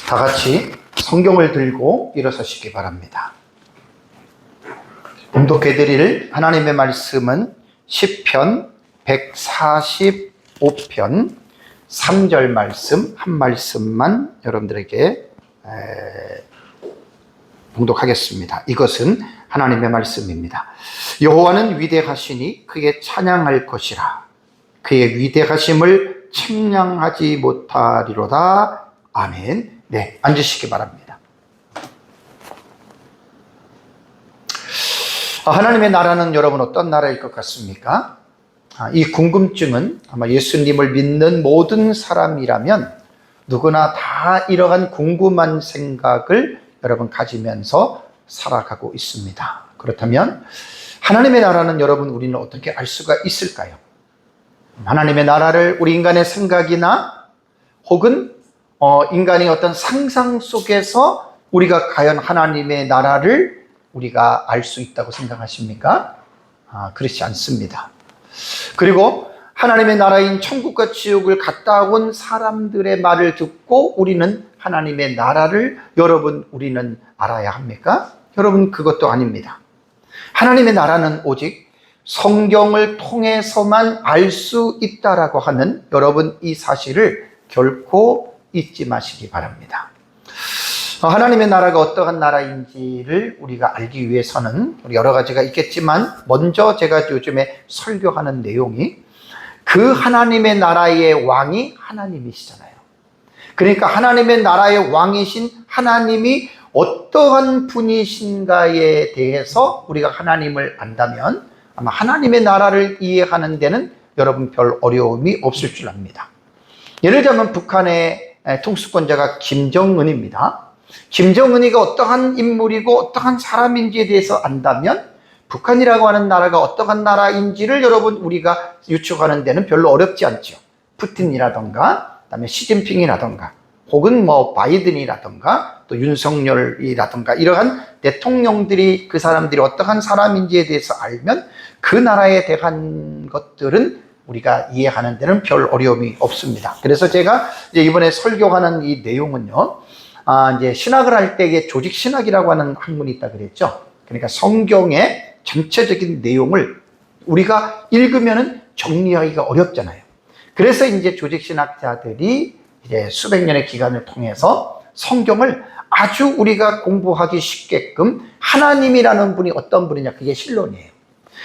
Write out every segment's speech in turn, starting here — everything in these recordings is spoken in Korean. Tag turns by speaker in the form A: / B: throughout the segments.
A: 다 같이 성경을 들고 일어서시기 바랍니다. 봉독해드릴 하나님의 말씀은 시편 145편 3절 말씀 한 말씀만 여러분들에게 봉독하겠습니다. 이것은 하나님의 말씀입니다. 여호와는 위대하시니 그의 찬양할 것이라. 그의 위대하심을 측량하지 못하리로다. 아멘. 네, 앉으시기 바랍니다. 하나님의 나라는 여러분 어떤 나라일 것 같습니까? 이 궁금증은 아마 예수님을 믿는 모든 사람이라면 누구나 다 이러한 궁금한 생각을 여러분 가지면서 살아가고 있습니다. 그렇다면 하나님의 나라는 여러분 우리는 어떻게 알 수가 있을까요? 하나님의 나라를 우리 인간의 생각이나 혹은 인간의 어떤 상상 속에서 우리가 과연 하나님의 나라를 우리가 알 수 있다고 생각하십니까? 그렇지 않습니다. 그리고 하나님의 나라인 천국과 지옥을 갔다 온 사람들의 말을 듣고 우리는 하나님의 나라를 우리는 알아야 합니까? 여러분 그것도 아닙니다. 하나님의 나라는 오직 성경을 통해서만 알 수 있다라고 하는 여러분 이 사실을 결코 잊지 마시기 바랍니다. 하나님의 나라가 어떠한 나라인지를 우리가 알기 위해서는 여러 가지가 있겠지만 먼저 제가 요즘에 설교하는 내용이 그 하나님의 나라의 왕이 하나님이시잖아요. 그러니까 하나님의 나라의 왕이신 하나님이 어떠한 분이신가에 대해서 우리가 하나님을 안다면 아마 하나님의 나라를 이해하는 데는 여러분 별 어려움이 없을 줄 압니다. 예를 들면 북한의 통수권자가 김정은입니다. 김정은이가 어떠한 인물이고 어떠한 사람인지에 대해서 안다면 북한이라고 하는 나라가 어떠한 나라인지를 여러분 우리가 유추하는 데는 별로 어렵지 않죠. 푸틴이라던가 그다음에 시진핑이라던가 혹은 바이든이라던가 또 윤석열이라던가 이러한 대통령들이 그 사람들이 어떠한 사람인지에 대해서 알면 그 나라에 대한 것들은 우리가 이해하는 데는 별 어려움이 없습니다. 그래서 제가 이제 이번에 설교하는 이 내용은요, 이제 신학을 할 때에 조직 신학이라고 하는 학문이 있다 그랬죠. 그러니까 성경의 전체적인 내용을 우리가 읽으면은 정리하기가 어렵잖아요. 그래서 이제 조직 신학자들이 이제 수백 년의 기간을 통해서 성경을 아주 우리가 공부하기 쉽게끔 하나님이라는 분이 어떤 분이냐, 그게 신론이에요.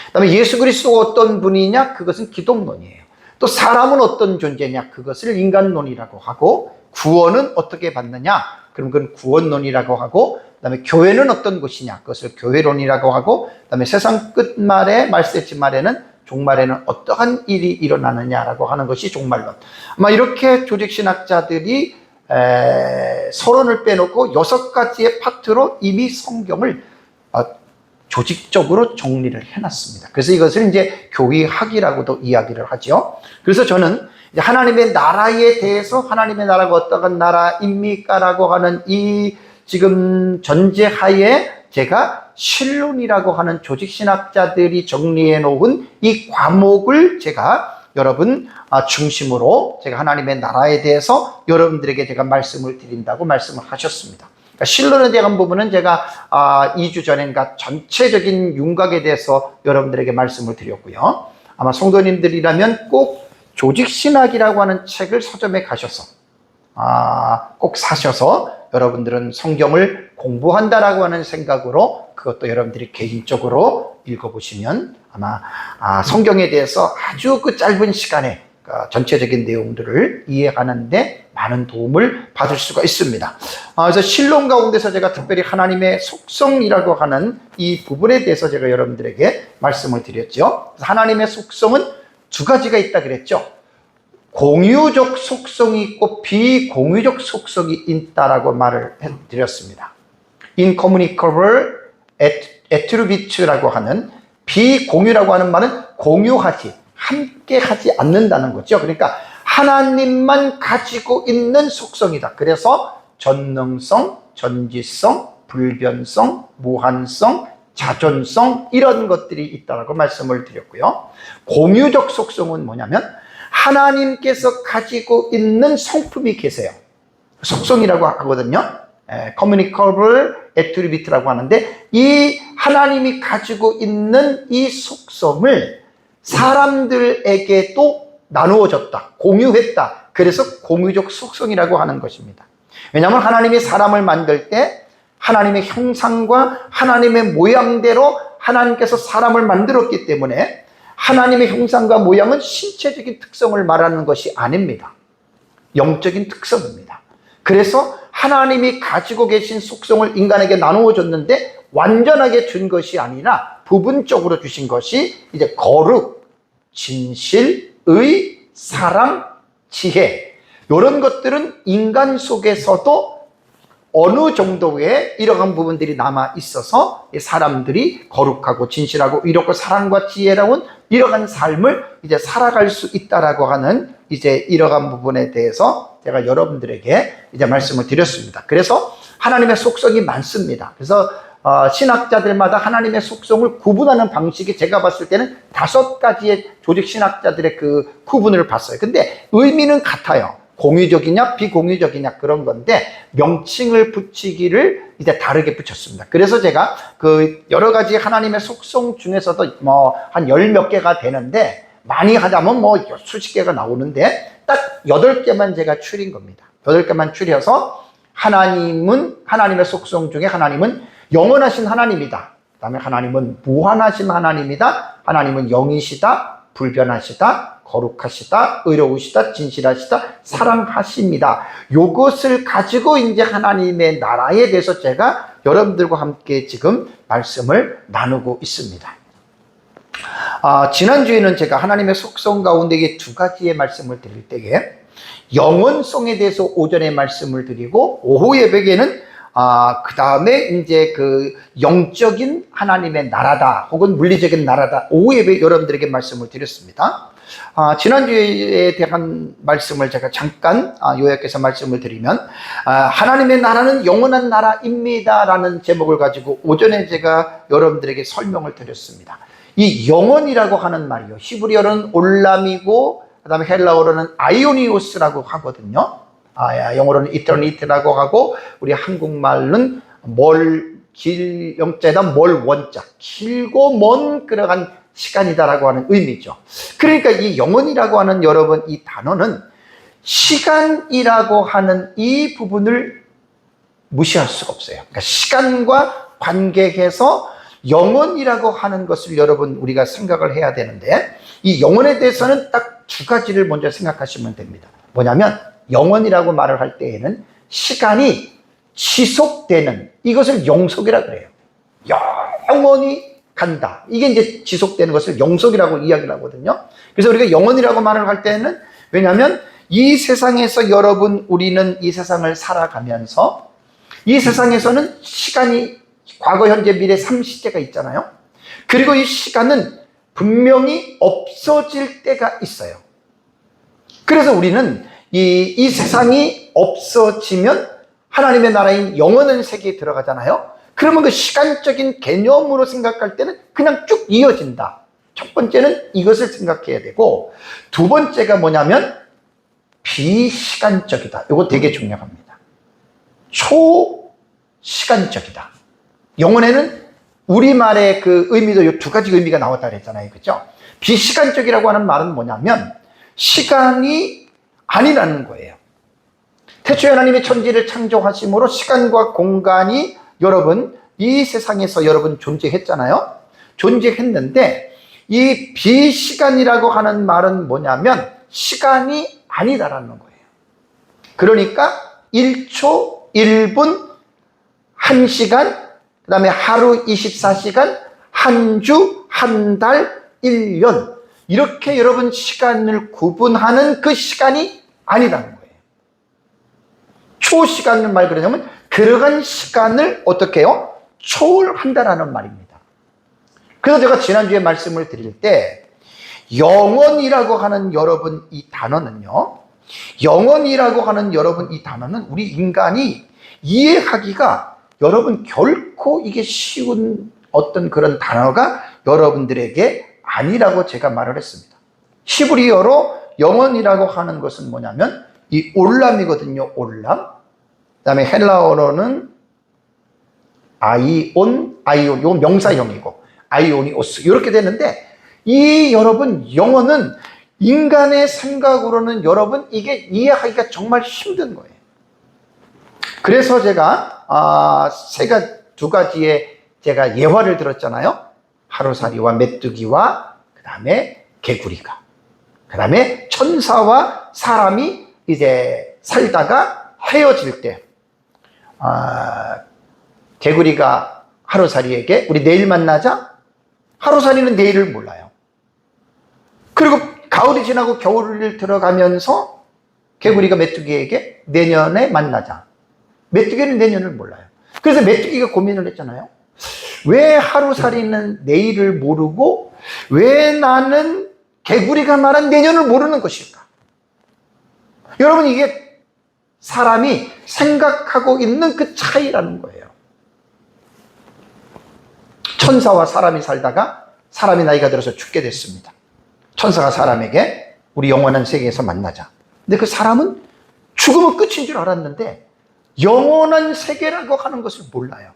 A: 그다음에 예수 그리스도가 어떤 분이냐, 그것은 기독론이에요. 또 사람은 어떤 존재냐, 그것을 인간론이라고 하고, 구원은 어떻게 받느냐, 그럼 그건 구원론이라고 하고, 그다음에 교회는 어떤 것이냐, 그것을 교회론이라고 하고, 그다음에 세상 끝말에 말세지 말에는 종말에는 어떠한 일이 일어나느냐라고 하는 것이 종말론. 아마 이렇게 조직신학자들이 서론을 빼놓고 6가지의 파트로 이미 성경을 조직적으로 정리를 해놨습니다. 그래서 이것을 이제 교회학이라고도 이야기를 하죠. 그래서 저는 이제 하나님의 나라에 대해서 하나님의 나라가 어떠한 나라입니까? 라고 하는 이 지금 전제하에 제가 신론이라고 하는 조직신학자들이 정리해 놓은 이 과목을 제가 여러분 중심으로 제가 하나님의 나라에 대해서 여러분들에게 제가 말씀을 드린다고 말씀을 하셨습니다. 그러니까 신론에 대한 부분은 제가 2주 전인가 전체적인 윤곽에 대해서 여러분들에게 말씀을 드렸고요. 아마 성도님들이라면 꼭 조직신학이라고 하는 책을 서점에 가셔서 꼭 사셔서 여러분들은 성경을 공부한다라고 하는 생각으로 그것도 여러분들이 개인적으로 읽어보시면 아마 성경에 대해서 아주 그 짧은 시간에 전체적인 내용들을 이해하는데 많은 도움을 받을 수가 있습니다. 그래서 신론 가운데서 제가 특별히 하나님의 속성이라고 하는 이 부분에 대해서 제가 여러분들에게 말씀을 드렸죠. 하나님의 속성은 2가지가 있다 그랬죠. 공유적 속성이 있고 비공유적 속성이 있다라고 말을 해드렸습니다. Incommunicable attributes라고 하는, 비공유라고 하는 말은 공유하지, 함께 하지 않는다는 거죠. 그러니까 하나님만 가지고 있는 속성이다. 그래서 전능성, 전지성, 불변성, 무한성, 자존성 이런 것들이 있다라고 말씀을 드렸고요. 공유적 속성은 뭐냐면 하나님께서 가지고 있는 성품이 계세요. 속성이라고 하거든요. communicable attribute라고 하는데, 이 하나님이 가지고 있는 이 속성을 사람들에게도 나누어졌다, 공유했다. 그래서 공유적 속성이라고 하는 것입니다. 왜냐하면 하나님이 사람을 만들 때 하나님의 형상과 하나님의 모양대로 하나님께서 사람을 만들었기 때문에 하나님의 형상과 모양은 신체적인 특성을 말하는 것이 아닙니다. 영적인 특성입니다. 그래서 하나님이 가지고 계신 속성을 인간에게 나누어 줬는데 완전하게 준 것이 아니라 부분적으로 주신 것이 이제 거룩, 진실, 의, 사랑, 지혜, 이런 것들은 인간 속에서도 어느 정도의 이러한 부분들이 남아 있어서 사람들이 거룩하고 진실하고 이렇고 사랑과 지혜로운 이러한 삶을 이제 살아갈 수 있다라고 하는 이제 이러한 부분에 대해서 제가 여러분들에게 이제 말씀을 드렸습니다. 그래서 하나님의 속성이 많습니다. 그래서 신학자들마다 하나님의 속성을 구분하는 방식이 제가 봤을 때는 5가지의 조직 신학자들의 그 구분을 봤어요. 근데 의미는 같아요. 공유적이냐 비공유적이냐 그런 건데 명칭을 붙이기를 이제 다르게 붙였습니다. 그래서 제가 그 여러 가지 하나님의 속성 중에서도 뭐 한 10몇 개가 되는데 많이 하자면 뭐 수십 개가 나오는데 딱 8개만 제가 추린 겁니다. 8개만 추려서 하나님의 속성 중에 하나님은 영원하신 하나님이다. 그 다음에 하나님은 무한하신 하나님이다. 하나님은 영이시다. 불변하시다. 거룩하시다. 의로우시다. 진실하시다. 사랑하십니다. 요것을 가지고 이제 하나님의 나라에 대해서 제가 여러분들과 함께 지금 말씀을 나누고 있습니다. 지난주에는 제가 하나님의 속성 가운데 2가지의 말씀을 드릴 때에 영원성에 대해서 오전에 말씀을 드리고 오후 예배에는 그 다음에 이제 그 영적인 하나님의 나라다 혹은 물리적인 나라다 오후 예배 여러분들에게 말씀을 드렸습니다. 지난주에 대한 말씀을 제가 잠깐 요약해서 말씀을 드리면 하나님의 나라는 영원한 나라입니다 라는 제목을 가지고 오전에 제가 여러분들에게 설명을 드렸습니다. 이 영원이라고 하는 말이요, 히브리어는 올람이고 그 다음에 헬라어로는 아이오니오스라고 하거든요. 영어로는 이터니티라고 하고 우리 한국말은 영자에다 원자, 길고 먼 그러한 시간이다라고 하는 의미죠. 그러니까 이 영원이라고 하는 여러분 이 단어는 시간이라고 하는 이 부분을 무시할 수가 없어요. 그러니까 시간과 관계해서 영원이라고 하는 것을 여러분 우리가 생각을 해야 되는데 이 영원에 대해서는 딱 2가지를 먼저 생각하시면 됩니다. 뭐냐면 영원이라고 말을 할 때에는 시간이 지속되는 이것을 영속이라 그래요. 영원히 간다. 이게 이제 지속되는 것을 영속이라고 이야기를 하거든요. 그래서 우리가 영원이라고 말을 할 때는 왜냐하면 이 세상에서 여러분 우리는 이 세상을 살아가면서 이 세상에서는 시간이 과거, 현재, 미래 3시대가 있잖아요. 그리고 이 시간은 분명히 없어질 때가 있어요. 그래서 우리는 이 세상이 없어지면 하나님의 나라인 영원한 세계에 들어가잖아요. 그러면 그 시간적인 개념으로 생각할 때는 그냥 쭉 이어진다. 첫 번째는 이것을 생각해야 되고, 2번째가 뭐냐면 비시간적이다. 이거 되게 중요합니다. 초시간적이다. 영혼에는 우리말의 그 의미도 이 2가지 의미가 나왔다 그랬잖아요. 그죠? 비시간적이라고 하는 말은 뭐냐면 시간이 아니라는 거예요. 태초에 하나님이 천지를 창조하심으로 시간과 공간이 여러분 이 세상에서 여러분 존재했잖아요. 존재했는데 이 비시간이라고 하는 말은 뭐냐면 시간이 아니다라는 거예요. 그러니까 1초, 1분, 1시간, 그 다음에 하루 24시간, 한 주, 한 달, 1년 이렇게 여러분 시간을 구분하는 그 시간이 아니라는 거예요. 초시간은 말 그러냐면 들어간 시간을 어떻게 해요? 초월한다라는 말입니다. 그래서 제가 지난주에 말씀을 드릴 때 영원이라고 하는 여러분 이 단어는요, 영원이라고 하는 여러분 이 단어는 우리 인간이 이해하기가 여러분 결코 이게 쉬운 어떤 그런 단어가 여러분들에게 아니라고 제가 말을 했습니다. 히브리어로 영원이라고 하는 것은 뭐냐면 이 올람이거든요. 올람. 그다음에 헬라어로는 아이온, 요 명사형이고 아이오니오스 이렇게 되는데, 이 여러분 영어는 인간의 생각으로는 여러분 이게 이해하기가 정말 힘든 거예요. 그래서 제가 두 가지의 제가 예화를 들었잖아요. 하루살이와 메뚜기와 그 다음에 개구리가, 그 다음에 천사와 사람이 이제 살다가 헤어질 때, 개구리가 하루살이에게 우리 내일 만나자. 하루살이는 내일을 몰라요. 그리고 가을이 지나고 겨울을 들어가면서 개구리가 메뚜기에게 내년에 만나자. 메뚜기는 내년을 몰라요. 그래서 메뚜기가 고민을 했잖아요. 왜 하루살이는 내일을 모르고 왜 나는 개구리가 말한 내년을 모르는 것일까? 여러분, 이게 사람이 생각하고 있는 그 차이라는 거예요. 천사와 사람이 살다가 사람이 나이가 들어서 죽게 됐습니다. 천사가 사람에게 우리 영원한 세계에서 만나자. 근데 그 사람은 죽으면 끝인 줄 알았는데 영원한 세계라고 하는 것을 몰라요.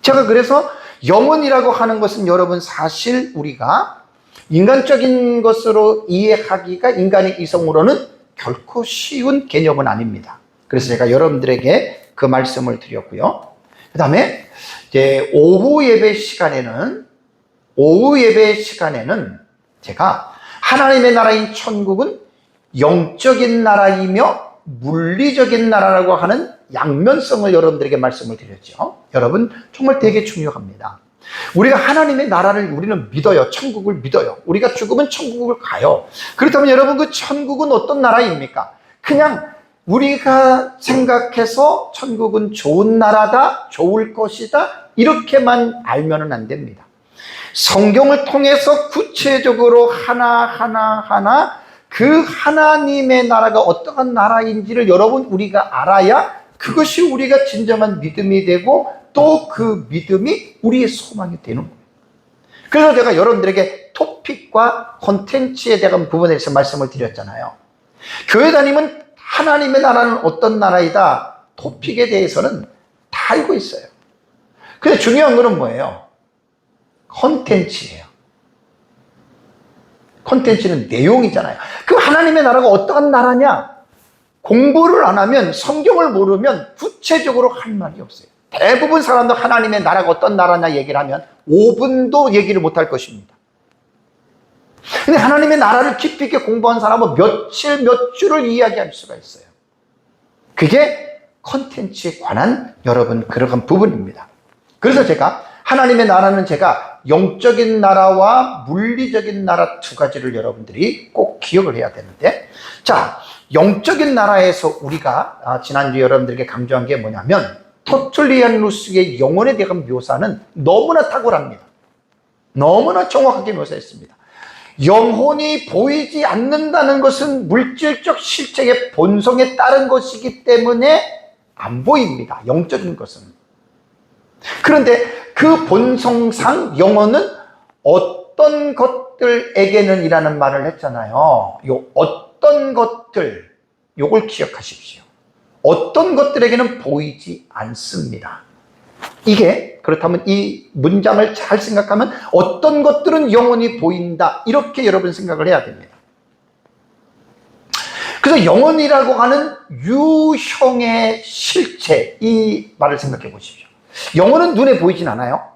A: 제가 그래서 영혼이라고 하는 것은 여러분 사실 우리가 인간적인 것으로 이해하기가 인간의 이성으로는 결코 쉬운 개념은 아닙니다. 그래서 제가 여러분들에게 그 말씀을 드렸고요. 그 다음에 이제 오후 예배 시간에는 제가 하나님의 나라인 천국은 영적인 나라이며 물리적인 나라라고 하는 양면성을 여러분들에게 말씀을 드렸죠. 여러분 정말 되게 중요합니다. 우리가 하나님의 나라를 우리는 믿어요. 천국을 믿어요. 우리가 죽으면 천국을 가요. 그렇다면 여러분, 그 천국은 어떤 나라입니까? 그냥 우리가 생각해서 천국은 좋은 나라다, 좋을 것이다, 이렇게만 알면은 안 됩니다. 성경을 통해서 구체적으로 하나하나 그 하나님의 나라가 어떠한 나라인지를 여러분 우리가 알아야 그것이 우리가 진정한 믿음이 되고 또 그 믿음이 우리의 소망이 되는 거예요. 그래서 제가 여러분들에게 토픽과 콘텐츠에 대한 부분에 대해서 말씀을 드렸잖아요. 교회 다니면 하나님의 나라는 어떤 나라이다, 토픽에 대해서는 다 알고 있어요. 근데 중요한 거는 뭐예요? 콘텐츠예요. 콘텐츠는 내용이잖아요. 그 하나님의 나라가 어떠한 나라냐? 공부를 안 하면, 성경을 모르면 구체적으로 할 말이 없어요. 대부분 사람들 하나님의 나라가 어떤 나라냐 얘기를 하면 5분도 얘기를 못할 것입니다. 근데 하나님의 나라를 깊이 있게 공부한 사람은 며칠 몇 주를 이야기할 수가 있어요. 그게 콘텐츠에 관한 여러분 그러한 부분입니다. 그래서 제가 하나님의 나라는 제가 영적인 나라와 물리적인 나라 두 가지를 여러분들이 꼭 기억을 해야 되는데, 자, 영적인 나라에서 우리가 지난주에 여러분들에게 강조한 게 뭐냐면 터툴리안누스의 영혼에 대한 묘사는 너무나 탁월합니다. 너무나 정확하게 묘사했습니다. 영혼이 보이지 않는다는 것은 물질적 실체의 본성에 따른 것이기 때문에 안 보입니다. 영적인 것은. 그런데 그 본성상 영혼은 어떤 것들에게는 이라는 말을 했잖아요. 요 어떤 것들, 요걸 기억하십시오. 어떤 것들에게는 보이지 않습니다. 이게 그렇다면 이 문장을 잘 생각하면 어떤 것들은 영혼이 보인다, 이렇게 여러분 생각을 해야 됩니다. 그래서 영혼이라고 하는 유형의 실체, 이 말을 생각해 보십시오. 영혼은 눈에 보이진 않아요.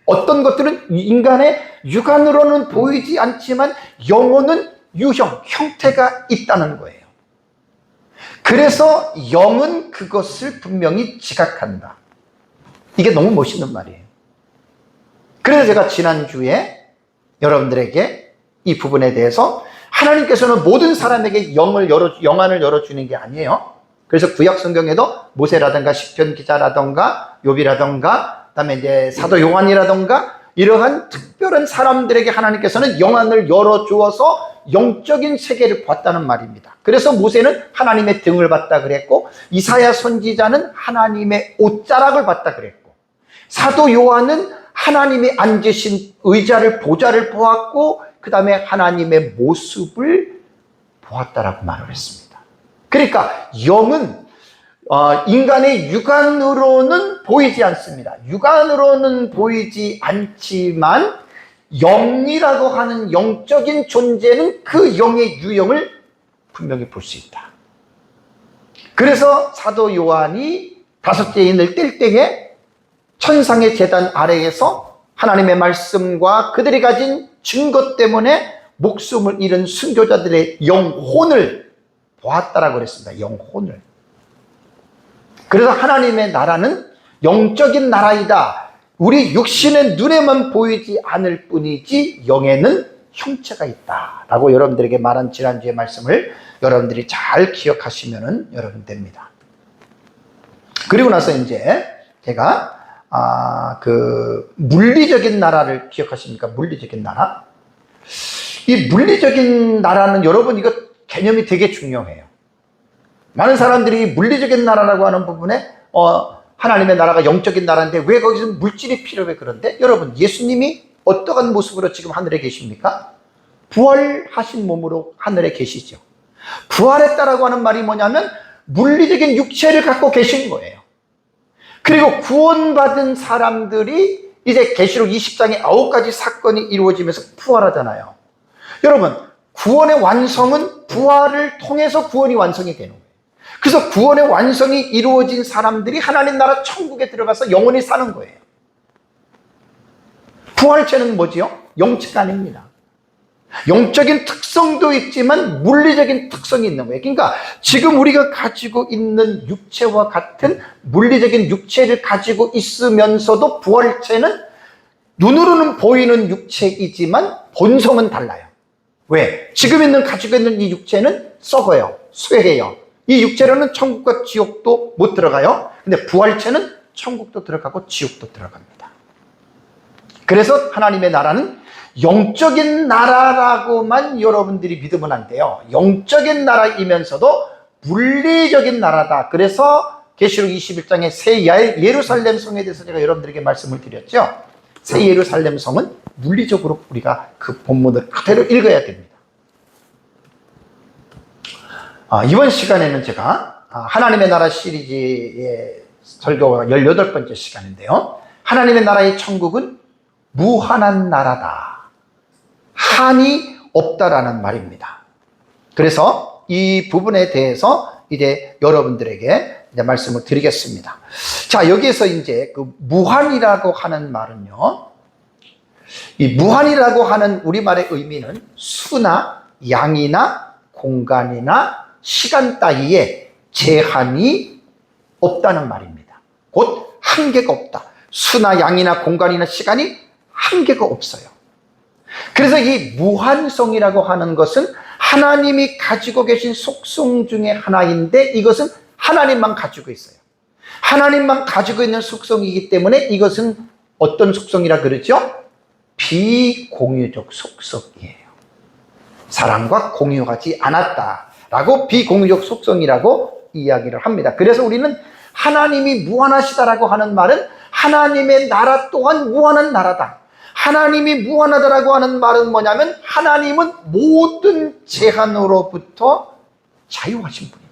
A: 어떤 것들은 인간의 육안으로는 보이지 않지만 영혼은 유형, 형태가 있다는 거예요. 그래서 영은 그것을 분명히 지각한다. 이게 너무 멋있는 말이에요. 그래서 제가 지난주에 여러분들에게 이 부분에 대해서 하나님께서는 모든 사람에게 영안을 열어주는 게 아니에요. 그래서 구약 성경에도 모세라든가 시편 기자라든가 욥이라든가 그다음에 이제 사도 요한이라든가 이러한 특별한 사람들에게 하나님께서는 영안을 열어주어서 영적인 세계를 봤다는 말입니다. 그래서 모세는 하나님의 등을 봤다 그랬고, 이사야 선지자는 하나님의 옷자락을 봤다 그랬고, 사도 요한은 하나님이 앉으신 의자를, 보좌를 보았고, 그 다음에 하나님의 모습을 보았다라고 말을 했습니다. 그러니까 영은 인간의 육안으로는 보이지 않습니다. 육안으로는 보이지 않지만 영이라고 하는 영적인 존재는 그 영의 유형을 분명히 볼 수 있다. 그래서 사도 요한이 다섯째 인을 뗄 때에 천상의 제단 아래에서 하나님의 말씀과 그들이 가진 증거 때문에 목숨을 잃은 순교자들의 영혼을 보았다라고 그랬습니다. 영혼을. 그래서 하나님의 나라는 영적인 나라이다. 우리 육신의 눈에만 보이지 않을 뿐이지 영에는 형체가 있다 라고 여러분들에게 말한 지난주의 말씀을 여러분들이 잘 기억하시면 여러분 됩니다. 그리고 나서 이제 제가 그 물리적인 나라를 기억하십니까? 물리적인 나라. 이 물리적인 나라는 여러분 이거 개념이 되게 중요해요. 많은 사람들이 물리적인 나라라고 하는 부분에 하나님의 나라가 영적인 나라인데 왜 거기서 물질이 필요해? 그런데 여러분 예수님이 어떠한 모습으로 지금 하늘에 계십니까? 부활하신 몸으로 하늘에 계시죠. 부활했다라고 하는 말이 뭐냐면 물리적인 육체를 갖고 계신 거예요. 그리고 구원받은 사람들이 이제 계시록 20장에 9가지 사건이 이루어지면서 부활하잖아요. 여러분 구원의 완성은 부활을 통해서 구원이 완성이 되는 거예요. 그래서 구원의 완성이 이루어진 사람들이 하나님 나라 천국에 들어가서 영원히 사는 거예요. 부활체는 뭐지요? 영체가 아닙니다. 영적인 특성도 있지만 물리적인 특성이 있는 거예요. 그러니까 지금 우리가 가지고 있는 육체와 같은 물리적인 육체를 가지고 있으면서도 부활체는 눈으로는 보이는 육체이지만 본성은 달라요. 왜? 지금 가지고 있는 이 육체는 썩어요. 쇠해요. 이 육체로는 천국과 지옥도 못 들어가요. 근데 부활체는 천국도 들어가고 지옥도 들어갑니다. 그래서 하나님의 나라는 영적인 나라라고만 여러분들이 믿으면 안 돼요. 영적인 나라이면서도 물리적인 나라다. 그래서 계시록 21장의 새 예루살렘 성에 대해서 제가 여러분들에게 말씀을 드렸죠. 새 예루살렘 성은 물리적으로 우리가 그 본문을 그대로 읽어야 됩니다. 이번 시간에는 제가 하나님의 나라 시리즈의 설교가 18번째 시간인데요. 하나님의 나라의 천국은 무한한 나라다. 한이 없다라는 말입니다. 그래서 이 부분에 대해서 이제 여러분들에게 이제 말씀을 드리겠습니다. 자, 여기에서 이제 그 무한이라고 하는 말은요. 이 무한이라고 하는 우리말의 의미는 수나 양이나 공간이나 시간 따위에 제한이 없다는 말입니다. 곧 한계가 없다. 수나 양이나 공간이나 시간이 한계가 없어요. 그래서 이 무한성이라고 하는 것은 하나님이 가지고 계신 속성 중에 하나인데 이것은 하나님만 가지고 있어요. 하나님만 가지고 있는 속성이기 때문에 이것은 어떤 속성이라 그러죠? 비공유적 속성이에요. 사람과 공유하지 않았다라고 비공유적 속성이라고 이야기를 합니다. 그래서 우리는 하나님이 무한하시다라고 하는 말은 하나님의 나라 또한 무한한 나라다. 하나님이 무한하다라고 하는 말은 뭐냐면 하나님은 모든 제한으로부터 자유하신 분이다.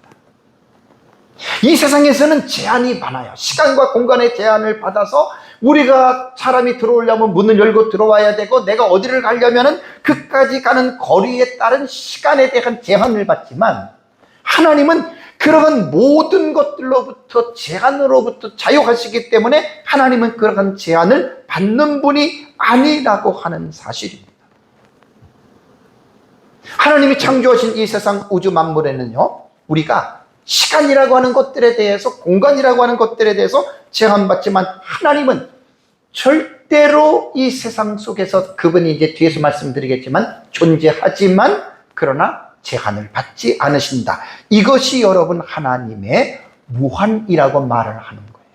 A: 이 세상에서는 제한이 많아요. 시간과 공간의 제한을 받아서 우리가 사람이 들어오려면 문을 열고 들어와야 되고 내가 어디를 가려면 그까지 가는 거리에 따른 시간에 대한 제한을 받지만 하나님은 그러한 모든 것들로부터 제한으로부터 자유하시기 때문에 하나님은 그러한 제한을 받는 분이 아니라고 하는 사실입니다. 하나님이 창조하신 이 세상 우주 만물에는요, 우리가 시간이라고 하는 것들에 대해서, 공간이라고 하는 것들에 대해서 제한받지만 하나님은 절대로 이 세상 속에서 그분이 이제 뒤에서 말씀드리겠지만 존재하지만 그러나 제한을 받지 않으신다. 이것이 여러분 하나님의 무한이라고 말을 하는 거예요.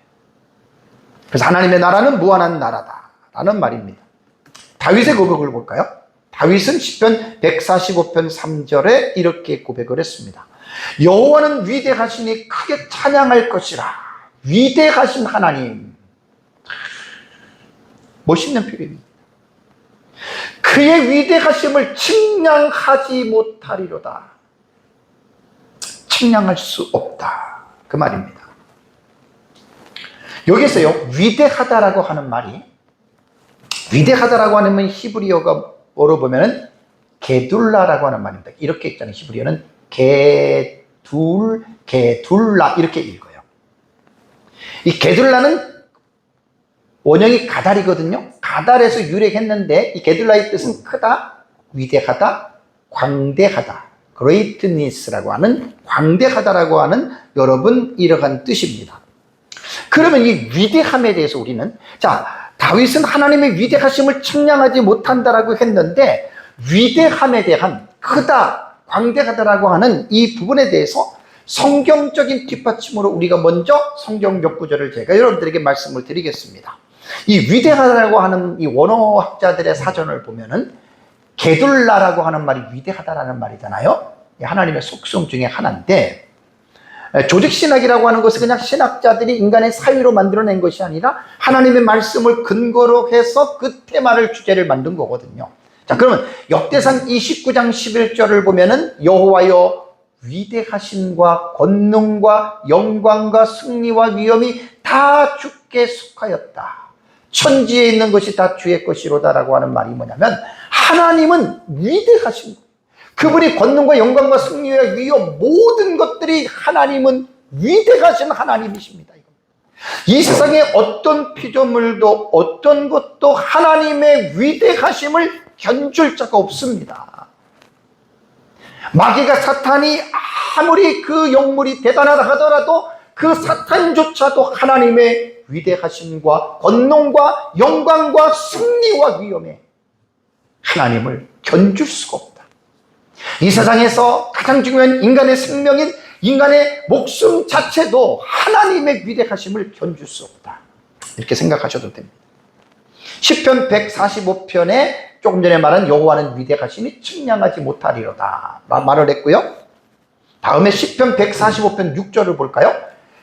A: 그래서 하나님의 나라는 무한한 나라다라는 말입니다. 다윗의 고백을 볼까요? 다윗은 시편 145편 3절에 이렇게 고백을 했습니다. 여호와는 위대하시니 크게 찬양할 것이라. 위대하신 하나님. 멋있는 표현입니다. 그의 위대하심을 측량하지 못하리로다. 측량할 수 없다. 그 말입니다. 여기서요, 위대하다라고 하는 말이, 위대하다라고 하는 히브리어로 보면은 게둘라라고 하는 말입니다. 이렇게 읽잖아요. 히브리어는 게둘라 이렇게 읽어요. 이 게둘라는 원형이 가달이거든요. 가달에서 유래했는데 이 게둘라의 뜻은 크다, 위대하다, 광대하다, greatness라고 하는, 광대하다라고 하는 여러분 이러한 뜻입니다. 그러면 이 위대함에 대해서 우리는, 자, 다윗은 하나님의 위대하심을 측량하지 못한다라고 했는데 위대함에 대한, 크다, 광대하다라고 하는 이 부분에 대해서 성경적인 뒷받침으로 우리가 먼저 성경 몇 구절을 제가 여러분들에게 말씀을 드리겠습니다. 이 위대하다라고 하는 이 원어학자들의 사전을 보면은 게둘라라고 하는 말이 위대하다라는 말이잖아요. 하나님의 속성 중에 하나인데, 조직신학이라고 하는 것은 그냥 신학자들이 인간의 사유로 만들어낸 것이 아니라 하나님의 말씀을 근거로 해서 그 테마를, 주제를 만든 거거든요. 자, 그러면 역대상 29장 11절을 보면은 여호와여 위대하심과 권능과 영광과 승리와 위엄이 다 주께 속하였다. 천지에 있는 것이 다 주의 것이로다라고 하는 말이 뭐냐면, 하나님은 위대하신 거예요. 그분이 권능과 영광과 승리와 위엄, 모든 것들이 하나님은 위대하신 하나님이십니다. 이 세상에 어떤 피조물도 어떤 것도 하나님의 위대하심을 견줄 자가 없습니다. 마귀가, 사탄이 아무리 그 영물이 대단하다 하더라도 그 사탄조차도 하나님의 위대하심과 권능과 영광과 승리와 위엄에 하나님을 견줄 수가 없다. 이 세상에서 가장 중요한 인간의 생명인 인간의 목숨 자체도 하나님의 위대하심을 견줄 수 없다. 이렇게 생각하셔도 됩니다. 시편 145편에 조금 전에 말한 여호와는 위대하시니 측량하지 못하리로다 말을 했고요. 다음에 시편 145편 6절을 볼까요?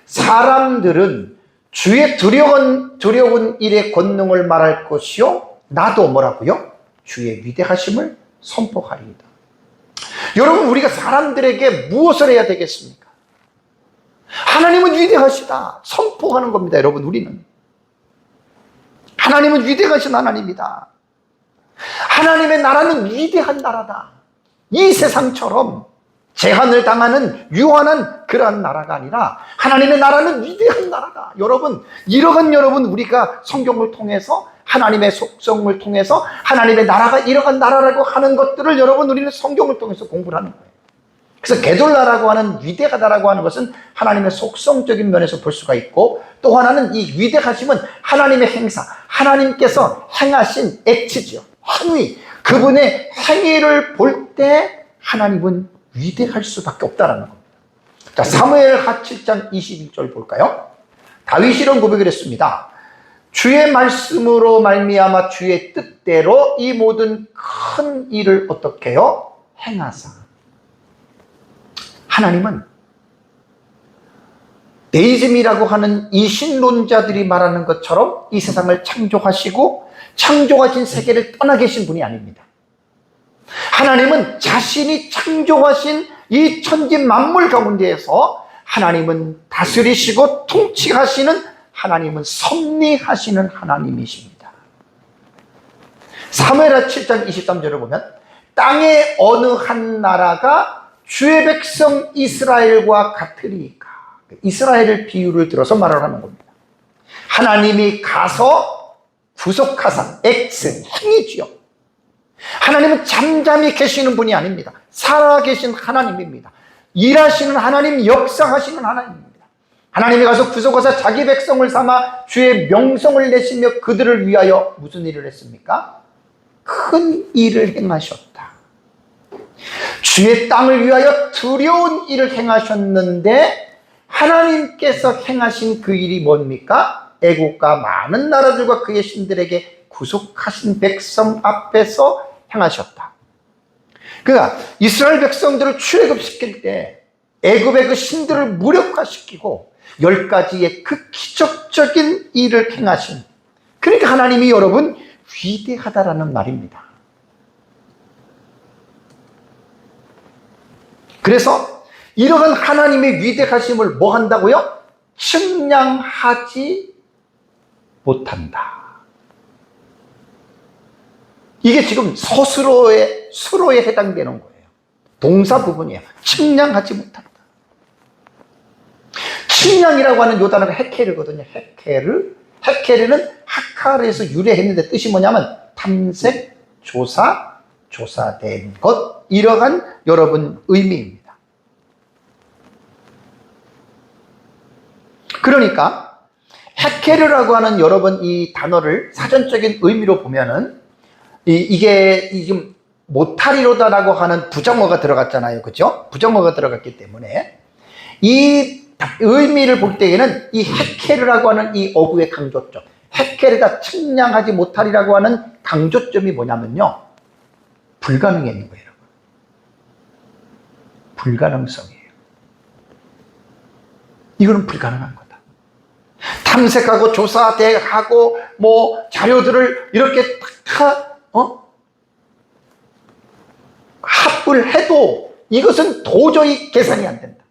A: 사람들은 주의 두려운 일의 권능을 말할 것이요, 나도 뭐라고요? 주의 위대하심을 선포하리이다. 여러분, 우리가 사람들에게 무엇을 해야 되겠습니까? 하나님은 위대하시다 선포하는 겁니다. 여러분, 우리는 하나님은 위대하신 하나님이다. 하나님의 나라는 위대한 나라다. 이 세상처럼 제한을 당하는 유한한 그러한 나라가 아니라 하나님의 나라는 위대한 나라다. 여러분, 여러분, 우리가 성경을 통해서 하나님의 속성을 통해서 하나님의 나라가 이러한 나라라고 하는 것들을 여러분, 우리는 성경을 통해서 공부를 하는 거예요. 그래서 게돌라라고 하는, 위대하다라고 하는 것은 하나님의 속성적인 면에서 볼 수가 있고, 또 하나는 이 위대하심은 하나님의 행사, 하나님께서 행하신 액트지요, 행위, 그분의 행위를 볼 때 하나님은 위대할 수밖에 없다라는 겁니다. 자, 사무엘하 7장 21절 볼까요? 다윗이 이런 고백을 했습니다. 주의 말씀으로 말미암아 주의 뜻대로 이 모든 큰 일을 어떻게 해요? 행하사. 하나님은 데이즘이라고 하는 이 신론자들이 말하는 것처럼 이 세상을 창조하시고 창조하신 세계를 떠나 계신 분이 아닙니다. 하나님은 자신이 창조하신 이 천지 만물 가운데에서 하나님은 다스리시고 통치하시는, 하나님은 섭리하시는 하나님이십니다. 사무엘하 7장 23절을 보면 땅의 어느 한 나라가 주의 백성 이스라엘과 같으리까. 이스라엘을 비유를 들어서 말을 하는 겁니다. 하나님이 가서 구속하사, 엑스, 행이지요. 하나님은 잠잠히 계시는 분이 아닙니다. 살아계신 하나님입니다. 일하시는 하나님, 역사하시는 하나님입니다. 하나님이 가서 구속하사 자기 백성을 삼아 주의 명성을 내시며 그들을 위하여 무슨 일을 했습니까? 큰 일을 행하셨다. 주의 땅을 위하여 두려운 일을 행하셨는데 하나님께서 행하신 그 일이 뭡니까? 애국과 많은 나라들과 그의 신들에게 구속하신 백성 앞에서 행하셨다. 그러니까 이스라엘 백성들을 출애굽시킬 때 애굽의 그 신들을 무력화시키고 10가지의 그 기적적인 일을 행하신, 그러니까 하나님이 여러분 위대하다라는 말입니다. 그래서 이러한 하나님의 위대하심을 뭐 한다고요? 측량하지 못한다. 이게 지금 수로에 해당되는 거예요. 동사 부분이에요. 측량하지 못한다. 측량이라고 하는 요 단어가 헤케르거든요. 헤케르는 하카르에서 유래했는데 뜻이 뭐냐면 탐색, 조사, 조사된 것, 이러한 여러분 의미입니다. 그러니까 헤케르라고 하는 여러분 이 단어를 사전적인 의미로 보면은 이게 지금 못하리로다라고 하는 부정어가 들어갔잖아요. 그죠? 부정어가 들어갔기 때문에 이 의미를 볼 때에는 이 헤케르라고 하는 이 어구의 강조점, 헤케르가 측량하지 못하리라고 하는 강조점이 뭐냐면요, 불가능해 있는 거예요. 불가능성이에요. 이거는 불가능한 거다. 탐색하고 조사하고 뭐 자료들을 이렇게 다 합을 해도 이것은 도저히 계산이 안 된다.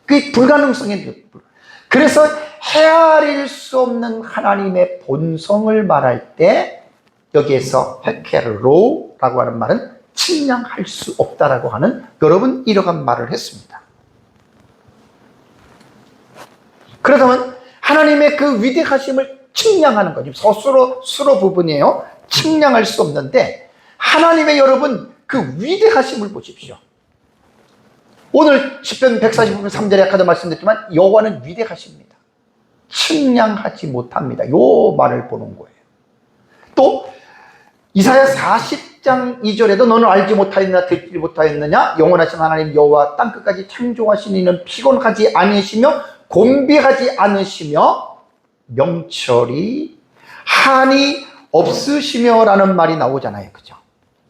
A: 그게 불가능성이. 그래서 헤아릴 수 없는 하나님의 본성을 말할 때 여기에서 헤케로라고 하는 말은 측량할 수 없다라고 하는 여러분 이러한 말을 했습니다. 그렇다면 하나님의 그 위대하심을 측량하는 거죠. 수로 부분이에요. 측량할 수 없는데 하나님의 여러분 그 위대하심을 보십시오. 오늘 시편 145편 3절에 아까도 말씀드렸지만 여호와는 위대하십니다. 측량하지 못합니다. 요 말을 보는 거예요. 또 이사야 40장 2절에도 너는 알지 못하였느냐 듣지 못하였느냐 영원하신 하나님 여호와 땅끝까지 창조하신 이는 피곤하지 않으시며 곤비하지 않으시며 명철이 한이 없으시며 라는 말이 나오잖아요. 그죠?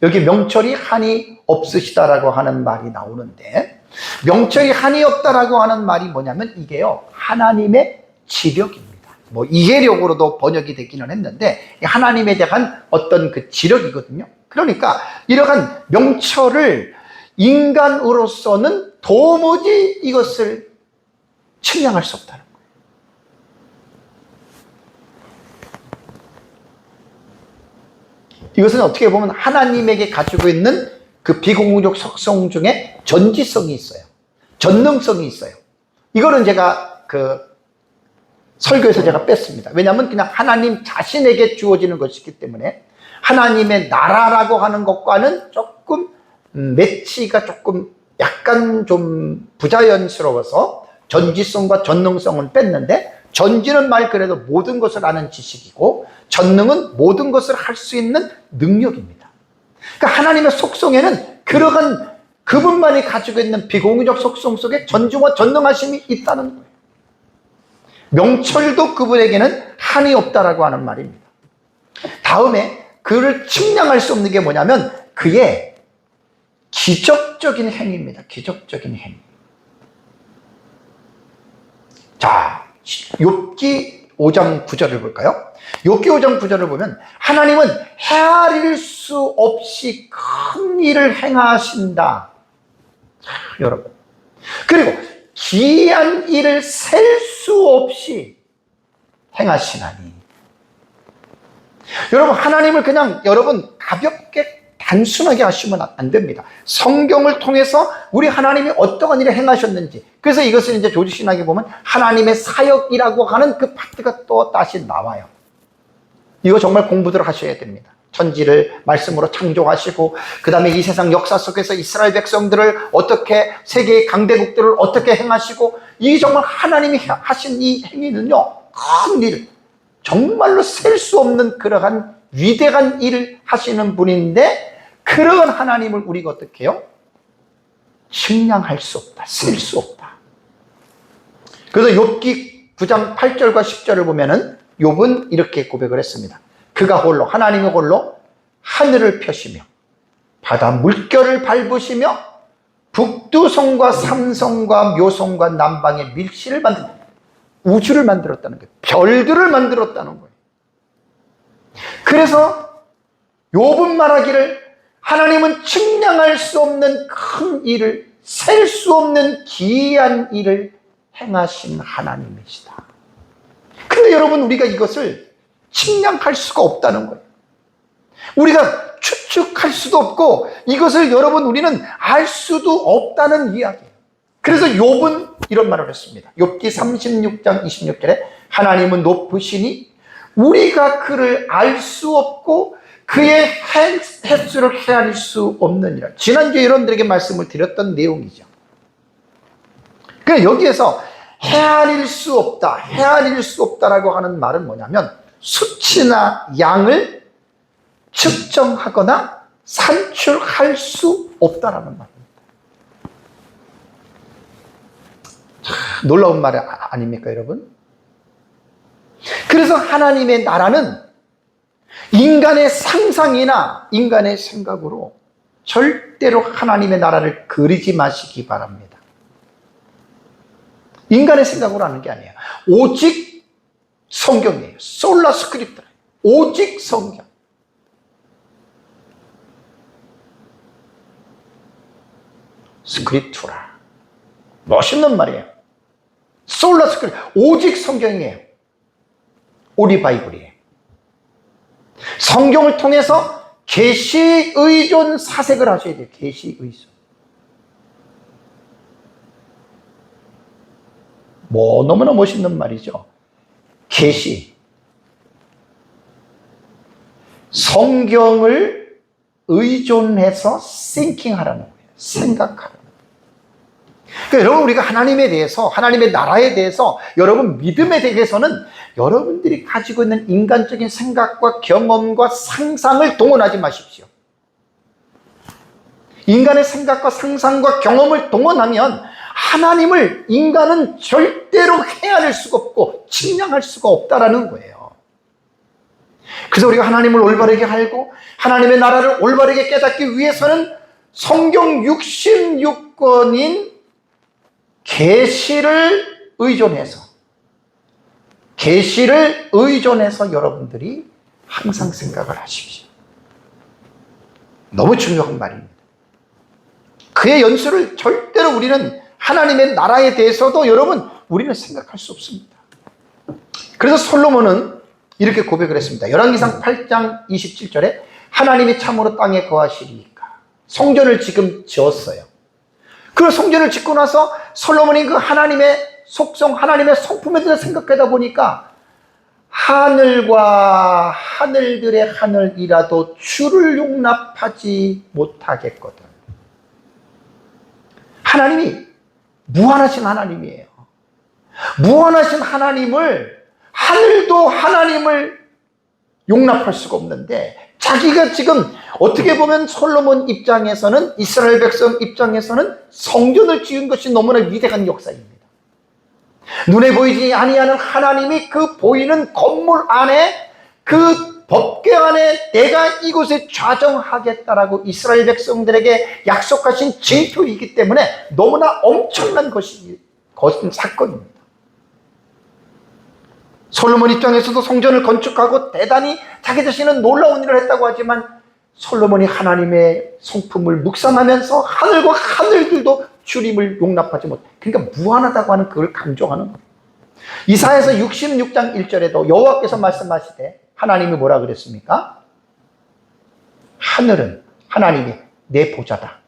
A: 여기 명철이 한이 없으시다라고 하는 말이 나오는데 명철이 한이 없다라고 하는 말이 뭐냐면 이게요, 하나님의 지력입니다. 뭐 이해력으로도 번역이 되기는 했는데 하나님에 대한 어떤 그 지력이거든요. 그러니까 이러한 명철을 인간으로서는 도무지 이것을 측량할 수 없다는 거예요. 이것은 어떻게 보면 하나님에게 가지고 있는 그 비공유적 속성 중에 전지성이 있어요. 전능성이 있어요. 이거는 제가 설교에서 제가 뺐습니다. 왜냐하면 그냥 하나님 자신에게 주어지는 것이기 때문에 하나님의 나라라고 하는 것과는 조금 매치가 조금 약간 좀 부자연스러워서 전지성과 전능성은 뺐는데, 전지는 말 그래도 모든 것을 아는 지식이고 전능은 모든 것을 할 수 있는 능력입니다. 그러니까 하나님의 속성에는 그러한 그분만이 가지고 있는 비공유적 속성 속에 전지와 전능하심이 있다는 거예요. 명철도 그분에게는 한이 없다라고 하는 말입니다. 다음에 그를 측량할 수 없는 게 뭐냐면 그의 기적적인 행위입니다. 기적적인 행위. 자, 욥기 5장 9절을 볼까요? 욥기 5장 9절을 보면 하나님은 헤아릴 수 없이 큰 일을 행하신다. 여러분. 그리고 기이한 일을 셀 수 없이 행하시나니. 여러분, 하나님을 그냥 여러분 가볍게 단순하게 하시면 안 됩니다. 성경을 통해서 우리 하나님이 어떠한 일을 행하셨는지, 그래서 이것을 이제 조지신학에 보면 하나님의 사역이라고 하는 그 파트가 또 다시 나와요. 이거 정말 공부들 하셔야 됩니다. 천지를 말씀으로 창조하시고 그 다음에 이 세상 역사 속에서 이스라엘 백성들을 어떻게, 세계의 강대국들을 어떻게 행하시고, 이 정말 하나님이 하신 이 행위는요, 큰 일, 정말로 셀 수 없는 그러한 위대한 일을 하시는 분인데, 그런 하나님을 우리가 어떻게 해요? 측량할 수 없다, 셀 수 없다. 그래서 욥기 9장 8절과 10절을 보면은 욥은 이렇게 고백을 했습니다. 그가 홀로, 하나님이 홀로 하늘을 펴시며 바다 물결을 밟으시며 북두성과 삼성과 묘성과 남방의 밀실을 만든, 우주를 만들었다는 거예요. 별들을 만들었다는 거예요. 그래서 욥은 말하기를 하나님은 측량할 수 없는 큰 일을, 셀 수 없는 기이한 일을 행하신 하나님이시다. 근데 근데 여러분, 우리가 이것을 측량할 수가 없다는 거예요. 우리가 추측할 수도 없고 이것을 여러분 우리는 알 수도 없다는 이야기예요. 그래서 욥은 이런 말을 했습니다. 욥기 36장 26절에 하나님은 높으시니 우리가 그를 알 수 없고 그의 횟수를 헤아릴 수 없느니라. 지난주에 여러분들에게 말씀을 드렸던 내용이죠. 그러니까 여기에서 헤아릴 수 없다, 헤아릴 수 없다라고 하는 말은 뭐냐면 수치나 양을 측정하거나 산출할 수 없다라는 말입니다. 놀라운 말 아닙니까, 여러분? 그래서 하나님의 나라는 인간의 상상이나 인간의 생각으로 절대로 하나님의 나라를 그리지 마시기 바랍니다. 인간의 생각으로 하는 게 아니에요. 오직 성경이에요. 솔라 스크립트. 오직 성경. 스크립투라. 멋있는 말이에요. 솔라 스크립트. 오직 성경이에요. 우리 바이블이에요. 성경을 통해서 계시 의존 사색을 하셔야 돼요. 계시 의존. 너무나 멋있는 말이죠. 계시. 성경을 의존해서 thinking하라는 거예요. 생각하라는 거예요. 그러니까 여러분, 우리가 하나님에 대해서, 하나님의 나라에 대해서, 여러분 믿음에 대해서는 여러분들이 가지고 있는 인간적인 생각과 경험과 상상을 동원하지 마십시오. 인간의 생각과 상상과 경험을 동원하면 하나님을 인간은 절대로 헤아릴 수가 없고 측량할 수가 없다라는 거예요. 그래서 우리가 하나님을 올바르게 알고 하나님의 나라를 올바르게 깨닫기 위해서는 성경 66권인 계시를 의존해서 여러분들이 항상 생각을 하십시오. 너무 중요한 말입니다. 그의 연수를 절대로 우리는 하나님의 나라에 대해서도 여러분 우리는 생각할 수 없습니다. 그래서 솔로몬은 이렇게 고백을 했습니다. 열왕기상 8장 27절에 하나님이 참으로 땅에 거하시리이까. 성전을 지금 지었어요. 그 성전을 짓고 나서 솔로몬이 그 하나님의 속성, 하나님의 성품에 대해서 생각하다 보니까 하늘과 하늘들의 하늘이라도 주를 용납하지 못하겠거든. 하나님이 무한하신 하나님이에요. 무한하신 하나님을, 하늘도 하나님을 용납할 수가 없는데 자기가 지금 어떻게 보면 솔로몬 입장에서는, 이스라엘 백성 입장에서는 성전을 지은 것이 너무나 위대한 역사입니다. 눈에 보이지 아니하는 하나님이 그 보이는 건물 안에, 그 법궤 안에 내가 이곳에 좌정하겠다라고 이스라엘 백성들에게 약속하신 징표이기 때문에 너무나 엄청난 것은 사건입니다. 솔로몬 입장에서도 성전을 건축하고 대단히 자기 자신은 놀라운 일을 했다고 하지만 솔로몬이 하나님의 성품을 묵상하면서 하늘과 하늘들도 주님을 용납하지 못해. 그러니까 무한하다고 하는 그걸 강조하는 거예요. 이사야서 66장 1절에도 여호와께서 말씀하시되 하나님이 뭐라 그랬습니까? 하늘은 하나님이 내 보좌다.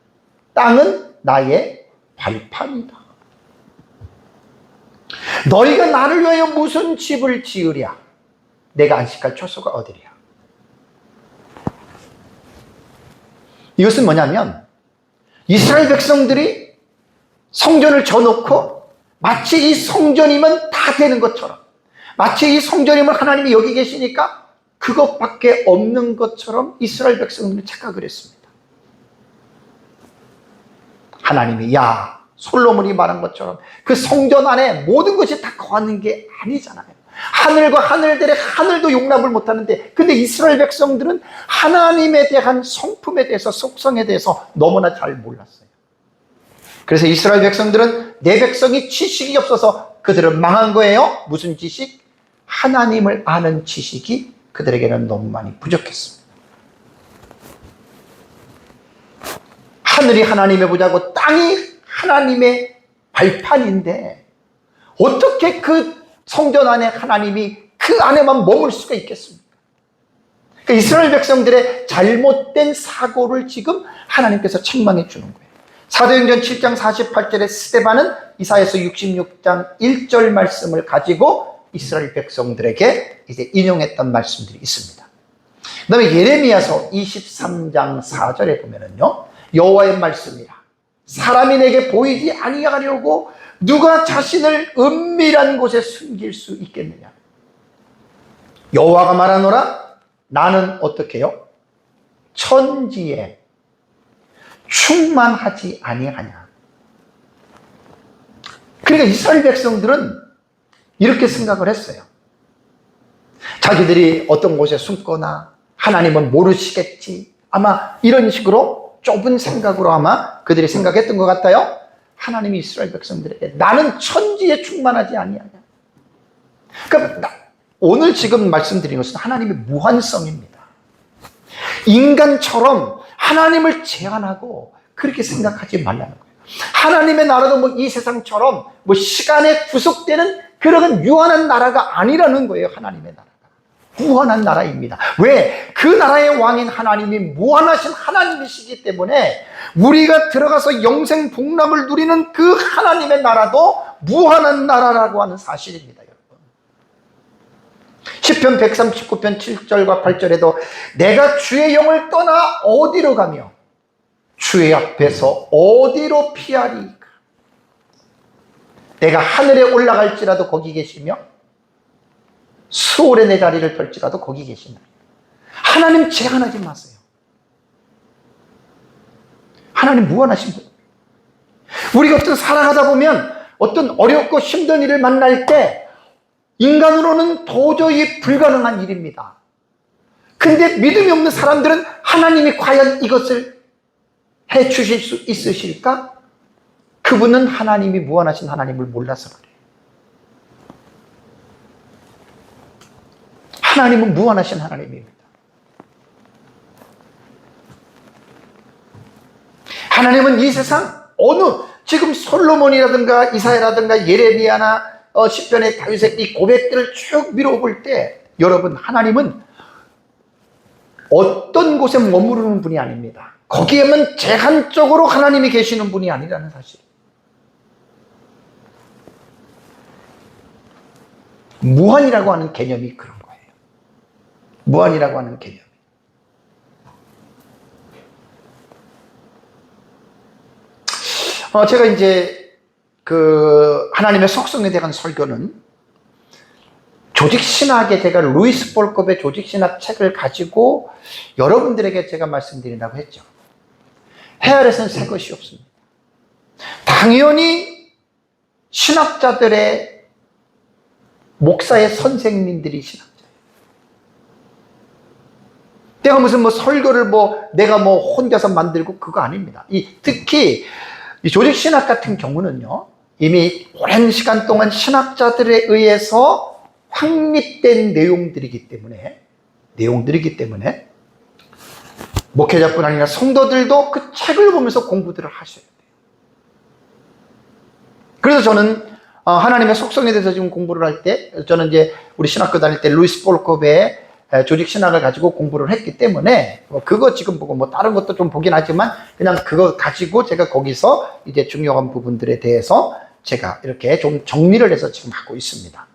A: 땅은 나의 발판이다. 너희가 나를 위하여 무슨 집을 지으랴? 내가 안식할 초소가 어디랴? 이것은 뭐냐면 이스라엘 백성들이 성전을 져놓고 마치 이 성전이면 다 되는 것처럼, 마치 이 성전이면 하나님이 여기 계시니까 그것밖에 없는 것처럼 이스라엘 백성들이 착각을 했습니다. 하나님이 솔로몬이 말한 것처럼 그 성전 안에 모든 것이 다 거하는 게 아니잖아요. 하늘과 하늘들의 하늘도 용납을 못하는데, 근데 이스라엘 백성들은 하나님에 대한 성품에 대해서, 속성에 대해서 너무나 잘 몰랐어요. 그래서 이스라엘 백성들은 내 백성이 지식이 없어서 그들은 망한 거예요. 무슨 지식? 하나님을 아는 지식이 그들에게는 너무 많이 부족했습니다. 하늘이 하나님의 보좌고 땅이 하나님의 발판인데 어떻게 그 성전 안에 하나님이 그 안에만 머물 수가 있겠습니까? 그러니까 이스라엘 백성들의 잘못된 사고를 지금 하나님께서 책망해 주는 거예요. 사도행전 7장 48절에 스데반은 이사야서 66장 1절 말씀을 가지고 이스라엘 백성들에게 이제 인용했던 말씀들이 있습니다. 그 다음에 예레미야서 23장 4절에 보면은요, 여호와의 말씀이라 사람이 내게 보이지 아니하려고 누가 자신을 은밀한 곳에 숨길 수 있겠느냐. 여호와가 말하노라 나는 어떻게 해요? 천지에 충만하지 아니하냐. 그러니까 이스라엘 백성들은 이렇게 생각을 했어요. 자기들이 어떤 곳에 숨거나 하나님은 모르시겠지, 아마 이런 식으로 좁은 생각으로 아마 그들이 생각했던 것 같아요. 하나님이 이스라엘 백성들에게 나는 천지에 충만하지 아니하냐. 그러니까 오늘 지금 말씀드린 것은 하나님의 무한성입니다. 인간처럼 하나님을 제한하고 그렇게 생각하지 말라는 거예요. 하나님의 나라도 뭐 이 세상처럼 뭐 시간에 구속되는 그런 유한한 나라가 아니라는 거예요. 하나님의 나라가 무한한 나라입니다. 왜? 그 나라의 왕인 하나님이 무한하신 하나님이시기 때문에 우리가 들어가서 영생 복락을 누리는 그 하나님의 나라도 무한한 나라라고 하는 사실입니다. 시편 139편 7절과 8절에도 내가 주의 영을 떠나 어디로 가며 주의 앞에서 어디로 피하리까. 내가 하늘에 올라갈지라도 거기 계시며 수월에 내 다리를 펼지라도 거기 계신다. 하나님 제한하지 마세요. 하나님 무한하신 분. 우리가 어떤 살아가다 보면 어떤 어렵고 힘든 일을 만날 때 인간으로는 도저히 불가능한 일입니다. 근데 믿음이 없는 사람들은 하나님이 과연 이것을 해 주실 수 있으실까? 그분은 하나님이 무한하신 하나님을 몰라서 그래요. 하나님은 무한하신 하나님입니다. 하나님은 이 세상 지금 솔로몬이라든가 이사야라든가 예레미야나 시편의 다윗의 이 고백들을 쭉 미뤄볼 때 여러분, 하나님은 어떤 곳에 머무르는 분이 아닙니다. 거기에만 제한적으로 하나님이 계시는 분이 아니라는 사실. 무한이라고 하는 개념이 그런 거예요. 무한이라고 하는 개념. 제가 이제 하나님의 속성에 대한 설교는 조직신학에 제가 루이스 볼컵의 조직신학 책을 가지고 여러분들에게 제가 말씀드린다고 했죠. 해 아래서는 새 것이 없습니다. 당연히 신학자들의 목사의 선생님들이 신학자예요. 내가 무슨 설교를 내가 혼자서 만들고 그거 아닙니다. 특히 이 조직신학 같은 경우는요, 이미 오랜 시간 동안 신학자들에 의해서 확립된 내용들이기 때문에 목회자뿐 아니라 성도들도 그 책을 보면서 공부들을 하셔야 돼요. 그래서 저는 하나님의 속성에 대해서 지금 공부를 할 때, 저는 이제 우리 신학교 다닐 때 루이스 볼컵의 조직신학을 가지고 공부를 했기 때문에 그거 지금 보고 다른 것도 좀 보긴 하지만 그냥 그거 가지고 제가 거기서 이제 중요한 부분들에 대해서 제가 이렇게 좀 정리를 해서 지금 하고 있습니다.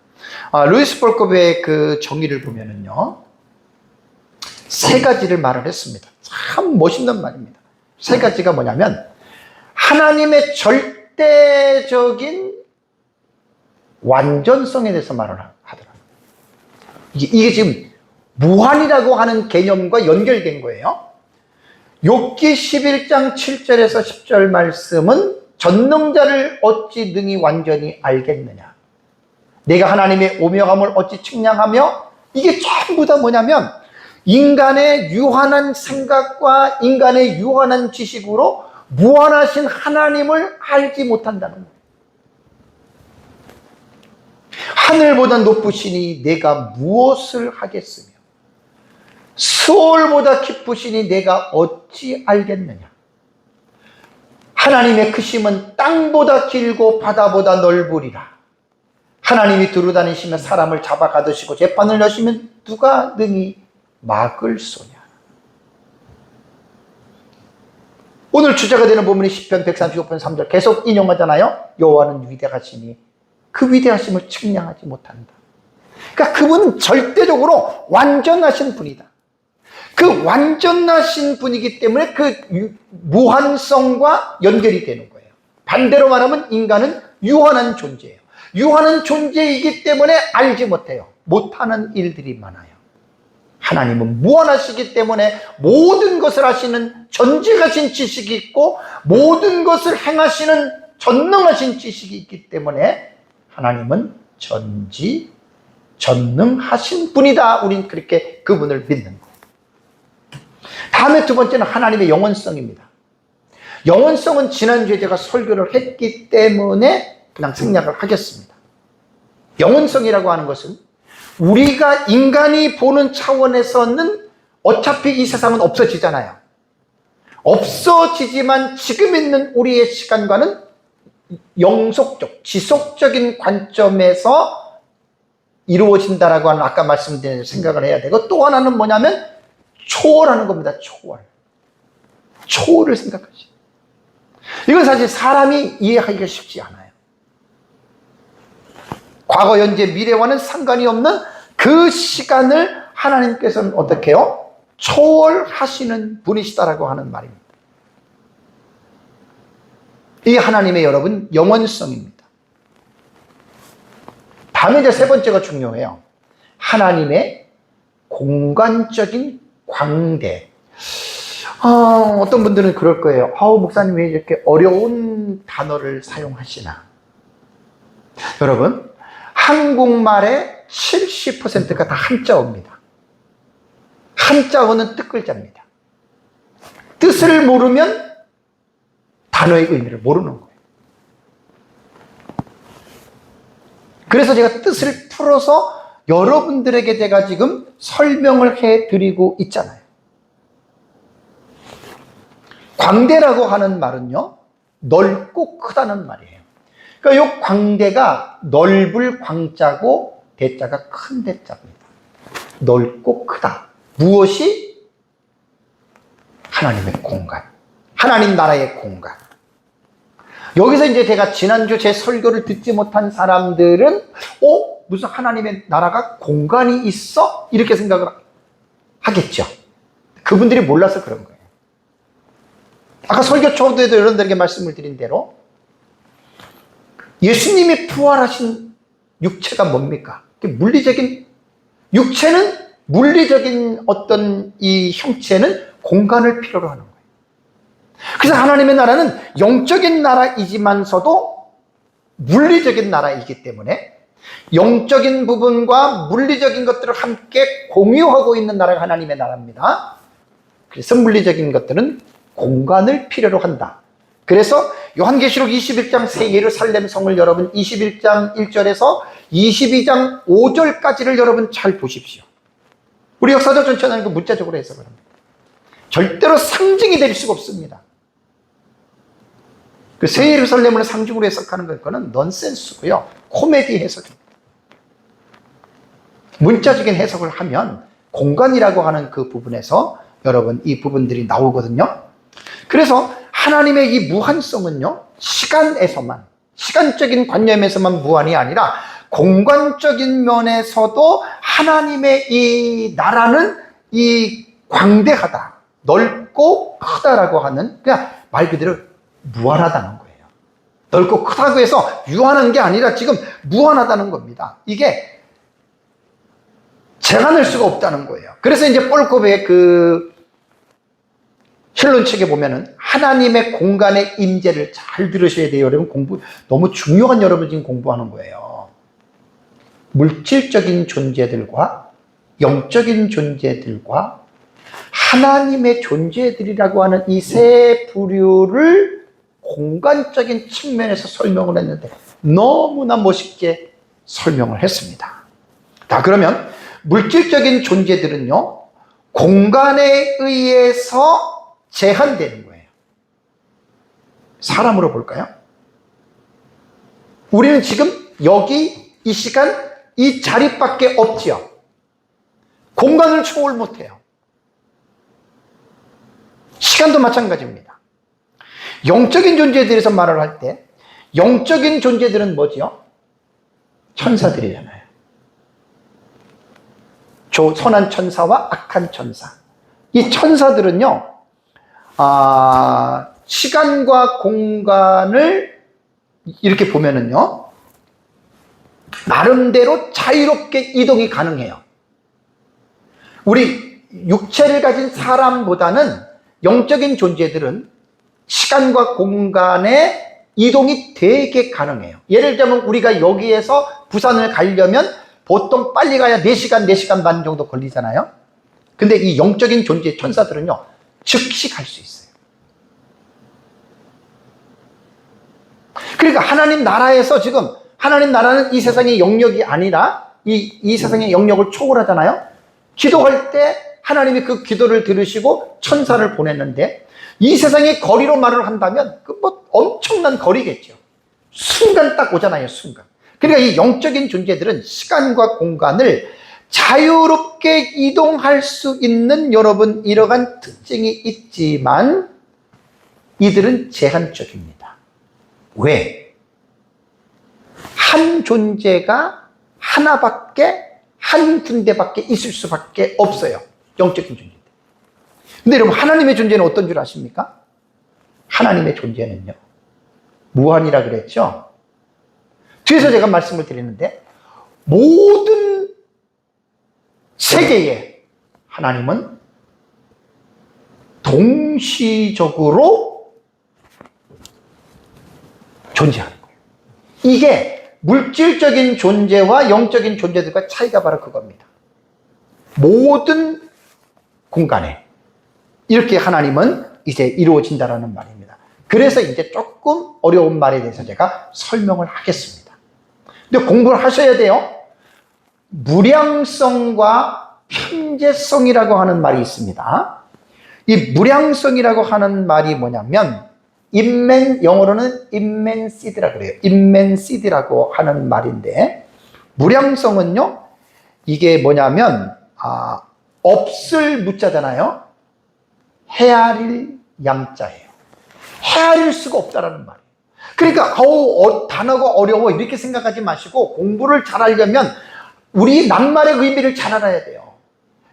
A: 루이스 볼컵의 그 정의를 보면은요, 세 가지를 말을 했습니다. 참 멋있는 말입니다. 세 가지가 뭐냐면, 하나님의 절대적인 완전성에 대해서 말을 하더라고요. 이게 지금 무한이라고 하는 개념과 연결된 거예요. 욥기 11장 7절에서 10절 말씀은 전능자를 어찌 능히 완전히 알겠느냐. 내가 하나님의 오묘함을 어찌 측량하며, 이게 전부 다 뭐냐면 인간의 유한한 생각과 인간의 유한한 지식으로 무한하신 하나님을 알지 못한다는 거예요. 하늘보다 높으시니 내가 무엇을 하겠으며 수월보다 깊으시니 내가 어찌 알겠느냐. 하나님의 크심은 땅보다 길고 바다보다 넓으리라. 하나님이 두루다니시며 사람을 잡아 가두시고 재판을 여시면 누가 능히 막을 소냐. 오늘 주제가 되는 부분이 시편 135편 3절 계속 인용하잖아요. 여호와는 위대하시니 그 위대하심을 측량하지 못한다. 그러니까 그분은 절대적으로 완전하신 분이다. 그 완전하신 분이기 때문에 그 무한성과 연결이 되는 거예요. 반대로 말하면 인간은 유한한 존재예요. 유한한 존재이기 때문에 알지 못해요. 못하는 일들이 많아요. 하나님은 무한하시기 때문에 모든 것을 하시는 전지하신 지식이 있고 모든 것을 행하시는 전능하신 지식이 있기 때문에 하나님은 전능하신 분이다. 우린 그렇게 그분을 믿는 거예요. 다음에 두 번째는 하나님의 영원성입니다. 영원성은 지난주에 제가 설교를 했기 때문에 그냥 생략을 하겠습니다. 영원성이라고 하는 것은 우리가 인간이 보는 차원에서는 어차피 이 세상은 없어지잖아요. 없어지지만 지금 있는 우리의 시간과는 영속적, 지속적인 관점에서 이루어진다라고 하는 아까 말씀드린 생각을 해야 되고 또 하나는 뭐냐면 초월하는 겁니다. 초월을 생각하시. 이건 사실 사람이 이해하기가 쉽지 않아요. 과거, 현재, 미래와는 상관이 없는 그 시간을 하나님께서는 어떻게 해요? 초월하시는 분이시다라고 하는 말입니다. 이 하나님의 여러분 영원성입니다. 다음에 이제 세 번째가 중요해요. 하나님의 공간적인 광대. 어떤 분들은 그럴 거예요. 목사님 왜 이렇게 어려운 단어를 사용하시나? 여러분, 한국말의 70%가 다 한자어입니다. 한자어는 뜻글자입니다. 뜻을 모르면 단어의 의미를 모르는 거예요. 그래서 제가 뜻을 풀어서 여러분들에게 제가 지금 설명을 해드리고 있잖아요. 광대라고 하는 말은요, 넓고 크다는 말이에요. 그러니까 이 광대가 넓을 광자고 대자가 큰 대자입니다. 넓고 크다. 무엇이? 하나님의 공간. 하나님 나라의 공간. 여기서 이제 제가 지난주 제 설교를 듣지 못한 사람들은 무슨 하나님의 나라가 공간이 있어? 이렇게 생각을 하겠죠. 그분들이 몰라서 그런 거예요. 아까 설교 초도에도 여러분들에게 말씀을 드린 대로 예수님이 부활하신 육체가 뭡니까? 육체는 물리적인 어떤 이 형체는 공간을 필요로 하는 거예요. 그래서 하나님의 나라는 영적인 나라이지만서도 물리적인 나라이기 때문에 영적인 부분과 물리적인 것들을 함께 공유하고 있는 나라가 하나님의 나라입니다. 그래서 물리적인 것들은 공간을 필요로 한다. 그래서 요한계시록 21장 새 예루살렘 성을 여러분 21장 1절에서 22장 5절까지를 여러분 잘 보십시오. 우리 역사적 전체는 그 문자적으로 해석을 합니다. 절대로 상징이 될 수가 없습니다. 그 새 예루살렘을 상징으로 해석하는 거는 넌센스고요. 코미디 해석입니다. 문자적인 해석을 하면 공간이라고 하는 그 부분에서 여러분 이 부분들이 나오거든요. 그래서 하나님의 이 무한성은요, 시간에서만, 시간적인 관념에서만 무한이 아니라 공간적인 면에서도 하나님의 이 나라는 이 광대하다, 넓고 크다라고 하는, 그냥 말 그대로 무한하다는 거예요. 넓고 크다고 해서 유한한 게 아니라 지금 무한하다는 겁니다. 이게 제한할 수가 없다는 거예요. 그래서 이제 폴코베의 그 힐론 책에 보면은 하나님의 공간의 임재를 잘 들으셔야 돼요. 여러분 너무 중요한 여러분 지금 공부하는 거예요. 물질적인 존재들과 영적인 존재들과 하나님의 존재들이라고 하는 이 세 부류를 공간적인 측면에서 설명을 했는데 너무나 멋있게 설명을 했습니다. 자, 그러면 물질적인 존재들은요, 공간에 의해서 제한되는 거예요. 사람으로 볼까요? 우리는 지금 여기 이 시간, 이 자리밖에 없지요. 공간을 초월 못해요. 시간도 마찬가지입니다. 영적인 존재에 대해서 말을 할 때 영적인 존재들은 뭐지요? 천사들이잖아요. 선한 천사와 악한 천사. 이 천사들은요, 시간과 공간을 이렇게 보면은요, 나름대로 자유롭게 이동이 가능해요. 우리 육체를 가진 사람보다는 영적인 존재들은 시간과 공간의 이동이 되게 가능해요. 예를 들면 우리가 여기에서 부산을 가려면 보통 빨리 가야 4시간, 4시간 반 정도 걸리잖아요. 근데 이 영적인 존재 천사들은요, 즉시 갈 수 있어요. 그러니까 하나님 나라에서 지금, 하나님 나라는 이 세상의 영역이 아니라 이 세상의 영역을 초월하잖아요. 기도할 때 하나님이 그 기도를 들으시고 천사를 보냈는데, 이 세상의 거리로 말을 한다면 그 뭐 엄청난 거리겠죠. 순간 딱 오잖아요, 순간. 그러니까 이 영적인 존재들은 시간과 공간을 자유롭게 이동할 수 있는 여러분 이러한 특징이 있지만 이들은 제한적입니다. 왜? 한 존재가 하나밖에, 한 군데밖에 있을 수밖에 없어요. 영적인 존재. 근데 여러분, 하나님의 존재는 어떤 줄 아십니까? 하나님의 존재는요, 무한이라 그랬죠? 뒤에서 제가 말씀을 드리는데, 모든 세계에 하나님은 동시적으로 존재하는 거예요. 이게 물질적인 존재와 영적인 존재들과 차이가 바로 그겁니다. 모든 공간에 이렇게 하나님은 이제 이루어진다라는 말입니다. 그래서 이제 조금 어려운 말에 대해서 제가 설명을 하겠습니다. 근데 공부를 하셔야 돼요. 무량성과 편재성이라고 하는 말이 있습니다. 이 무량성이라고 하는 말이 뭐냐면 영어로는 immensity라고 그래요. immensity라고 하는 말인데, 무량성은요, 이게 뭐냐면 없을 무자잖아요. 헤아릴 양자예요. 헤아릴 수가 없다라는 말이에요. 그러니까 단어가 어려워 이렇게 생각하지 마시고 공부를 잘하려면 우리 낱말의 의미를 잘 알아야 돼요.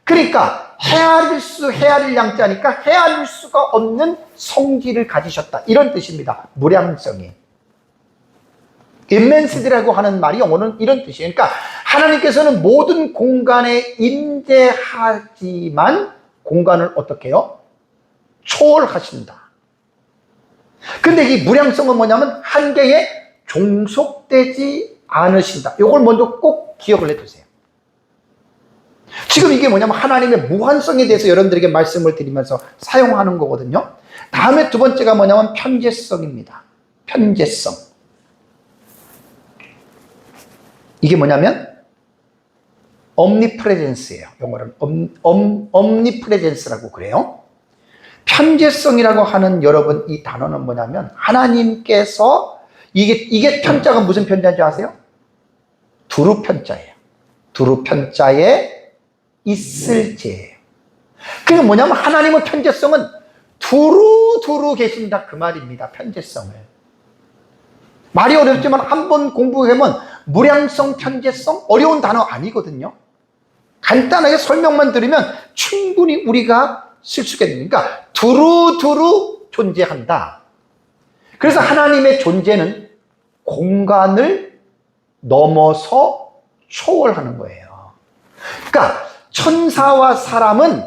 A: 그러니까 헤아릴 양자니까 헤아릴 수가 없는 성질을 가지셨다, 이런 뜻입니다. 무량성이. immensity라고 하는 말이 영어는 이런 뜻이에요. 그러니까 하나님께서는 모든 공간에 임재하지만 공간을 어떻게 해요? 초월하신다. 근데 이 무량성은 뭐냐면 한계에 종속되지 않으신다. 이걸 먼저 꼭 기억을 해두세요. 지금 이게 뭐냐면 하나님의 무한성에 대해서 여러분들에게 말씀을 드리면서 사용하는 거거든요. 다음에 두 번째가 뭐냐면 편재성입니다. 편재성. 이게 뭐냐면 omnipresence예요. 영어로는 omnipresence라고 그래요. 편재성이라고 하는 여러분, 이 단어는 뭐냐면 하나님께서 이게 편자가 무슨 편자인지 아세요? 두루 편자예요. 두루 편자에 있을 제예요. 그게 뭐냐면 하나님의 편재성은 두루 계신다, 그 말입니다. 편재성을. 말이 어렵지만 한번 공부해보면 무량성, 편재성 어려운 단어 아니거든요. 간단하게 설명만 들으면 충분히 우리가 쓸 수가 있는, 그러니까 두루 존재한다. 그래서 하나님의 존재는 공간을 넘어서 초월하는 거예요. 그러니까 천사와 사람은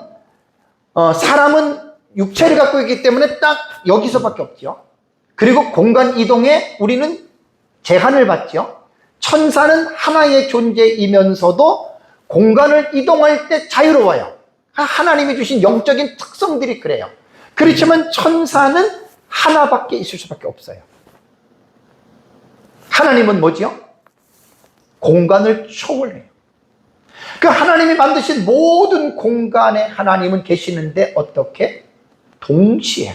A: 육체를 갖고 있기 때문에 딱 여기서밖에 없죠. 그리고 공간 이동에 우리는 제한을 받죠. 천사는 하나의 존재이면서도 공간을 이동할 때 자유로워요. 하나님이 주신 영적인 특성들이 그래요. 그렇지만 천사는 하나밖에 있을 수밖에 없어요. 하나님은 뭐지요? 공간을 초월해요. 그 하나님이 만드신 모든 공간에 하나님은 계시는데 어떻게? 동시에.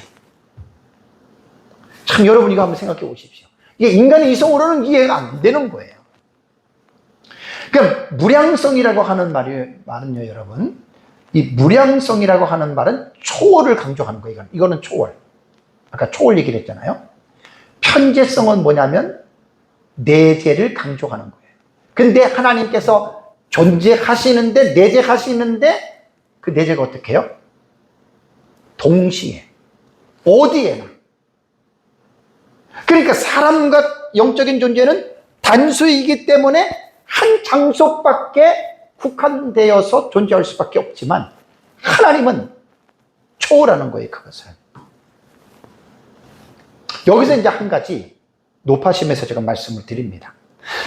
A: 참, 여러분 이거 한번 생각해 보십시오. 이게 인간의 이성으로는 이해가 안 되는 거예요. 그럼 무량성이라고 하는 말은요, 여러분. 이 무량성이라고 하는 말은 초월을 강조하는 거예요. 이거는 초월. 아까 초월 얘기를 했잖아요. 편재성은 뭐냐면 내재를 강조하는 거예요. 근데 하나님께서 존재하시는데, 내재하시는데 그 내재가 어떻게 해요? 동시에. 어디에나. 그러니까 사람과 영적인 존재는 단수이기 때문에 한 장소밖에 국한되어서 존재할 수밖에 없지만 하나님은 초월하는 거예요, 그것을. 여기서 이제 한 가지 높아심에서 제가 말씀을 드립니다.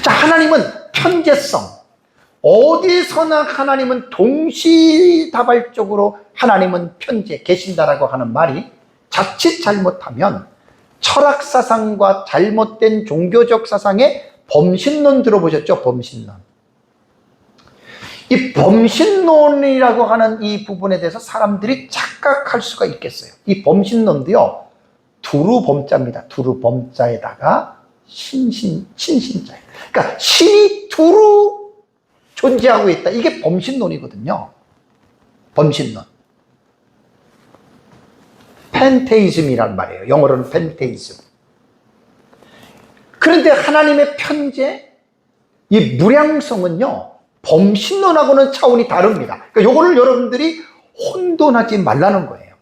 A: 자, 하나님은 편재성. 어디서나 하나님은 동시다발적으로 하나님은 편재 계신다라고 하는 말이 자칫 잘못하면 철학사상과 잘못된 종교적 사상의 범신론 들어보셨죠? 범신론. 이 범신론이라고 하는 이 부분에 대해서 사람들이 착각할 수가 있겠어요. 이 범신론도요, 두루범자입니다. 두루범자에다가 신신자예요. 그러니까 신이 두루 존재하고 있다. 이게 범신론이거든요. 범신론. 펜테이즘이란 말이에요. 영어로는 펜테이즘. 그런데 하나님의 편재, 이 무량성은요, 범신론하고는 차원이 다릅니다. 그러니까 요거를 여러분들이 혼돈하지 말라는 거예요.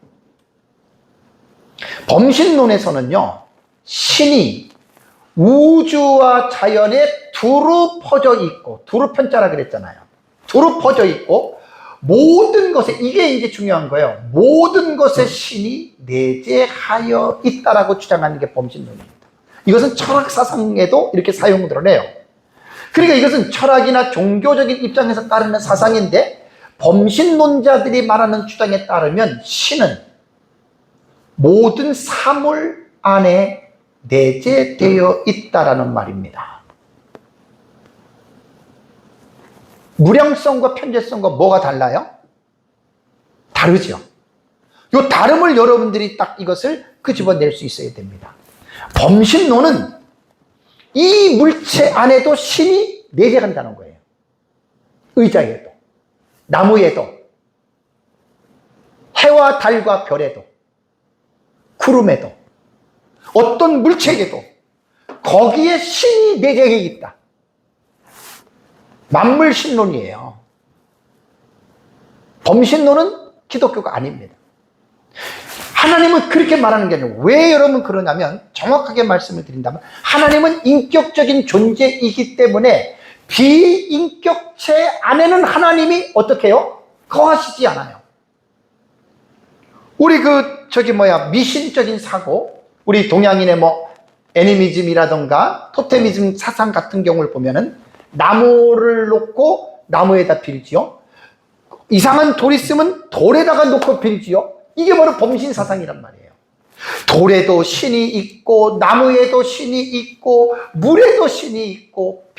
A: 범신론에서는요, 신이 우주와 자연에 두루 퍼져 있고, 두루 편자라 그랬잖아요. 두루 퍼져 있고, 모든 것에, 이게 이제 중요한 거예요. 모든 것에 신이 내재하여 있다라고 주장하는 게 범신론입니다. 이것은 철학사상에도 이렇게 사용을 해요. 그러니까 이것은 철학이나 종교적인 입장에서 따르는 사상인데, 범신론자들이 말하는 주장에 따르면 신은 모든 사물 안에 내재되어 있다라는 말입니다. 무량성과 편재성과 뭐가 달라요? 다르죠. 이 다름을 여러분들이 딱 이것을 끄집어낼 수 있어야 됩니다. 범신론은 이 물체 안에도 신이 내재한다는 거예요. 의자에도, 나무에도, 해와 달과 별에도, 구름에도, 어떤 물체에도 거기에 신이 내재해 있다. 만물신론이에요. 범신론은 기독교가 아닙니다. 하나님은 그렇게 말하는 게 아니라, 왜 여러분 그러냐면, 정확하게 말씀을 드린다면, 하나님은 인격적인 존재이기 때문에 비인격체 안에는 하나님이 어떻게 해요? 거하시지 않아요. 우리 미신적인 사고, 우리 동양인의 애니미즘이라던가 토테미즘 사상 같은 경우를 보면은 나무를 놓고 나무에다 빌지요. 이상한 돌 있으면 돌에다가 놓고 빌지요. 이게 바로 범신 사상이란 말이에요. 돌에도 신이 있고, 나무에도 신이 있고, 물에도 신이 있고,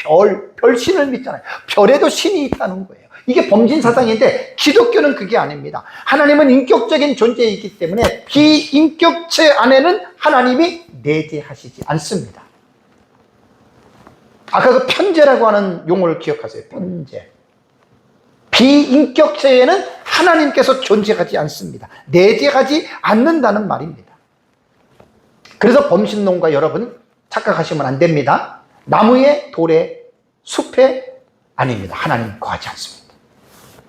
A: 별신을 믿잖아요. 별에도 신이 있다는 거예요. 이게 범신 사상인데, 기독교는 그게 아닙니다. 하나님은 인격적인 존재이기 때문에 비인격체 안에는 하나님이 내재하시지 않습니다. 아까 그 편재라고 하는 용어를 기억하세요. 편재. 비인격체에는 하나님께서 존재하지 않습니다. 내재하지 않는다는 말입니다. 그래서 범신론과 여러분 착각하시면 안 됩니다. 나무에, 돌에, 숲에 아닙니다. 하나님 거하지 않습니다.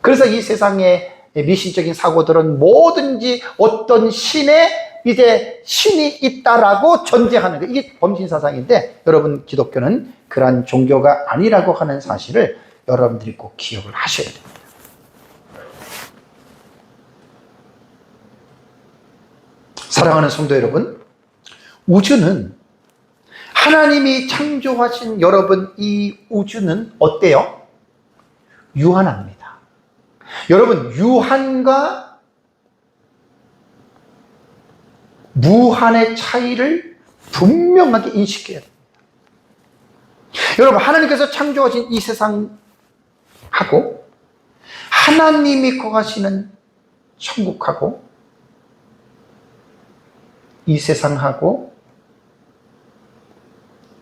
A: 그래서 이 세상의 미신적인 사고들은 뭐든지 어떤 이제 신이 있다라고 전제하는 거예요. 이게 범신사상인데, 여러분 기독교는 그러한 종교가 아니라고 하는 사실을 여러분들이 꼭 기억을 하셔야 됩니다. 사랑하는 성도 여러분, 우주는 하나님이 창조하신 여러분, 이 우주는 어때요? 유한합니다. 여러분, 유한과 무한의 차이를 분명하게 인식해야 됩니다. 여러분, 하나님께서 창조하신 이 세상하고 하나님이 거하시는 천국하고 이 세상하고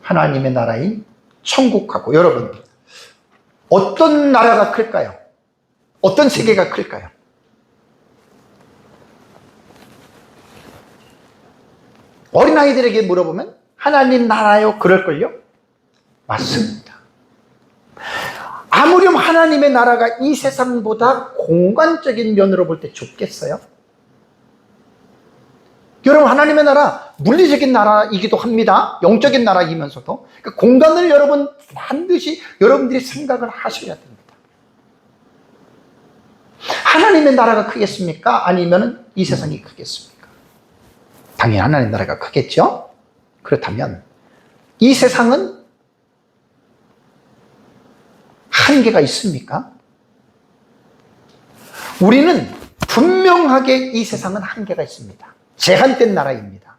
A: 하나님의 나라인 천국하고, 여러분, 어떤 나라가 클까요? 어떤 세계가 클까요? 어린아이들에게 물어보면 하나님 나라요? 그럴걸요? 맞습니다. 아무렴 하나님의 나라가 이 세상보다 공간적인 면으로 볼 때 좁겠어요? 여러분, 하나님의 나라 물리적인 나라이기도 합니다. 영적인 나라이면서도. 그러니까 공간을 여러분 반드시 여러분들이 생각을 하셔야 됩니다. 하나님의 나라가 크겠습니까? 아니면 이 세상이 크겠습니까? 당연히 하나님의 나라가 크겠죠? 그렇다면 이 세상은 한계가 있습니까? 우리는 분명하게 이 세상은 한계가 있습니다. 제한된 나라입니다.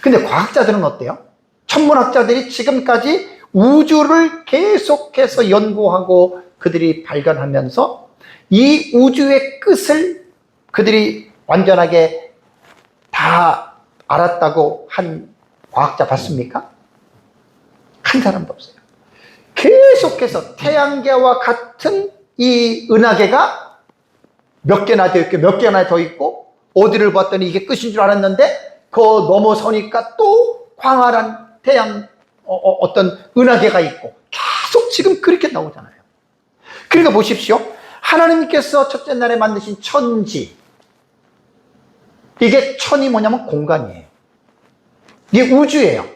A: 근데 과학자들은 어때요? 천문학자들이 지금까지 우주를 계속해서 연구하고 그들이 발견하면서 이 우주의 끝을 그들이 완전하게 다 알았다고 한 과학자 봤습니까? 한 사람도 없어요. 계속해서 태양계와 같은 이 은하계가 몇 개나 더 있고 몇 개나 더 있고, 어디를 봤더니 이게 끝인 줄 알았는데 그 넘어서니까 또 광활한 태양 어떤 은하계가 있고, 계속 지금 그렇게 나오잖아요. 그러니까 보십시오. 하나님께서 첫째 날에 만드신 천지, 이게 천이 뭐냐면 공간이에요. 이게 우주예요.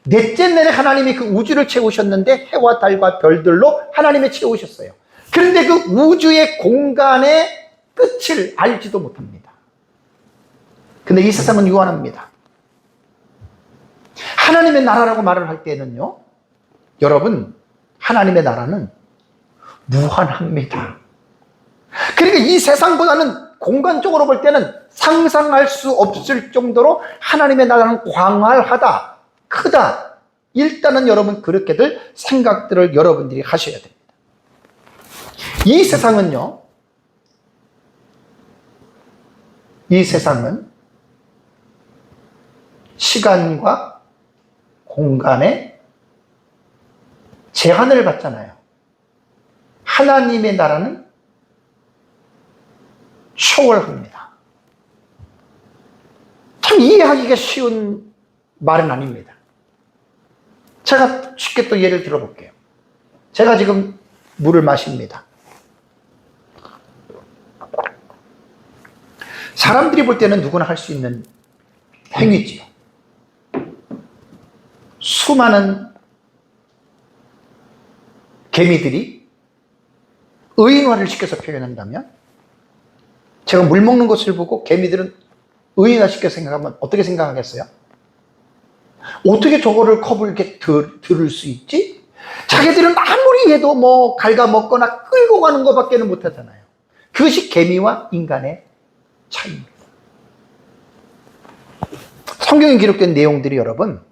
A: 넷째 날에 하나님이 그 우주를 채우셨는데 해와 달과 별들로 하나님이 채우셨어요. 그런데 그 우주의 공간의 끝을 알지도 못합니다. 근데 이 세상은 유한합니다. 하나님의 나라라고 말을 할 때는요, 여러분, 하나님의 나라는 무한합니다. 그러니까 이 세상보다는 공간적으로 볼 때는 상상할 수 없을 정도로 하나님의 나라는 광활하다, 크다. 일단은 여러분 그렇게들 생각들을 여러분들이 하셔야 됩니다. 이 세상은요, 이 세상은 시간과 공간에 제한을 받잖아요. 하나님의 나라는 초월합니다. 참 이해하기가 쉬운 말은 아닙니다. 제가 쉽게 또 예를 들어볼게요. 제가 지금 물을 마십니다. 사람들이 볼 때는 누구나 할 수 있는 행위지요. 수많은 개미들이 의인화를 시켜서 표현한다면, 제가 물 먹는 것을 보고 개미들은 의인화 시켜서 생각하면 어떻게 생각하겠어요? 어떻게 저거를 컵을 이렇게 들을 수 있지? 자기들은 아무리 해도 뭐 갉아먹거나 끌고 가는 것밖에는 못하잖아요. 그것이 개미와 인간의 차이입니다. 성경에 기록된 내용들이 여러분,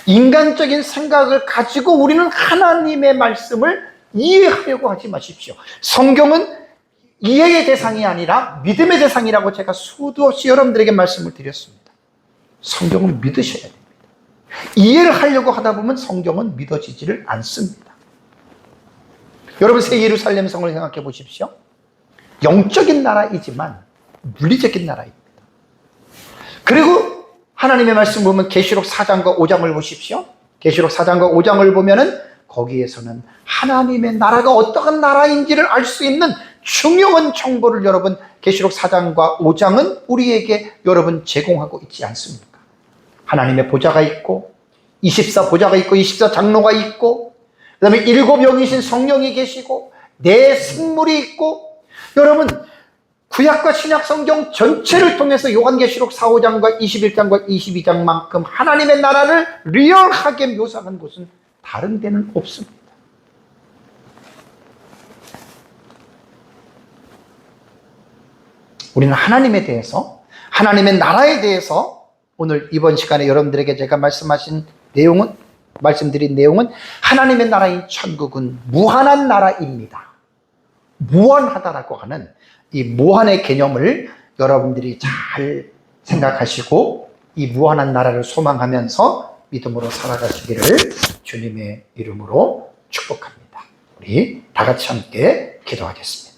A: 인간적인 생각을 가지고 우리는 하나님의 말씀을 이해하려고 하지 마십시오. 성경은 이해의 대상이 아니라 믿음의 대상이라고 제가 수도 없이 여러분들에게 말씀을 드렸습니다. 성경은 믿으셔야 됩니다. 이해를 하려고 하다 보면 성경은 믿어지지를 않습니다. 여러분, 새 예루살렘 성을 생각해 보십시오. 영적인 나라이지만 물리적인 나라입니다. 그리고 하나님의 말씀 보면 계시록 4장과 5장을 보십시오. 계시록 4장과 5장을 보면은 거기에서는 하나님의 나라가 어떠한 나라인지를 알 수 있는 중요한 정보를 여러분 계시록 4장과 5장은 우리에게 여러분 제공하고 있지 않습니까? 하나님의 보좌가 있고 24 보좌가 있고 24 장로가 있고, 그 다음에 7 영이신 성령이 계시고 네 생물이 있고, 여러분 구약과 신약 성경 전체를 통해서 요한계시록 4, 5장과 21장과 22장만큼 하나님의 나라를 리얼하게 묘사한 곳은 다른 데는 없습니다. 우리는 하나님에 대해서, 하나님의 나라에 대해서 오늘 이번 시간에 여러분들에게 제가 말씀드린 내용은 하나님의 나라인 천국은 무한한 나라입니다. 무한하다라고 하는 이 무한의 개념을 여러분들이 잘 생각하시고 이 무한한 나라를 소망하면서 믿음으로 살아가시기를 주님의 이름으로 축복합니다. 우리 다 같이 함께 기도하겠습니다.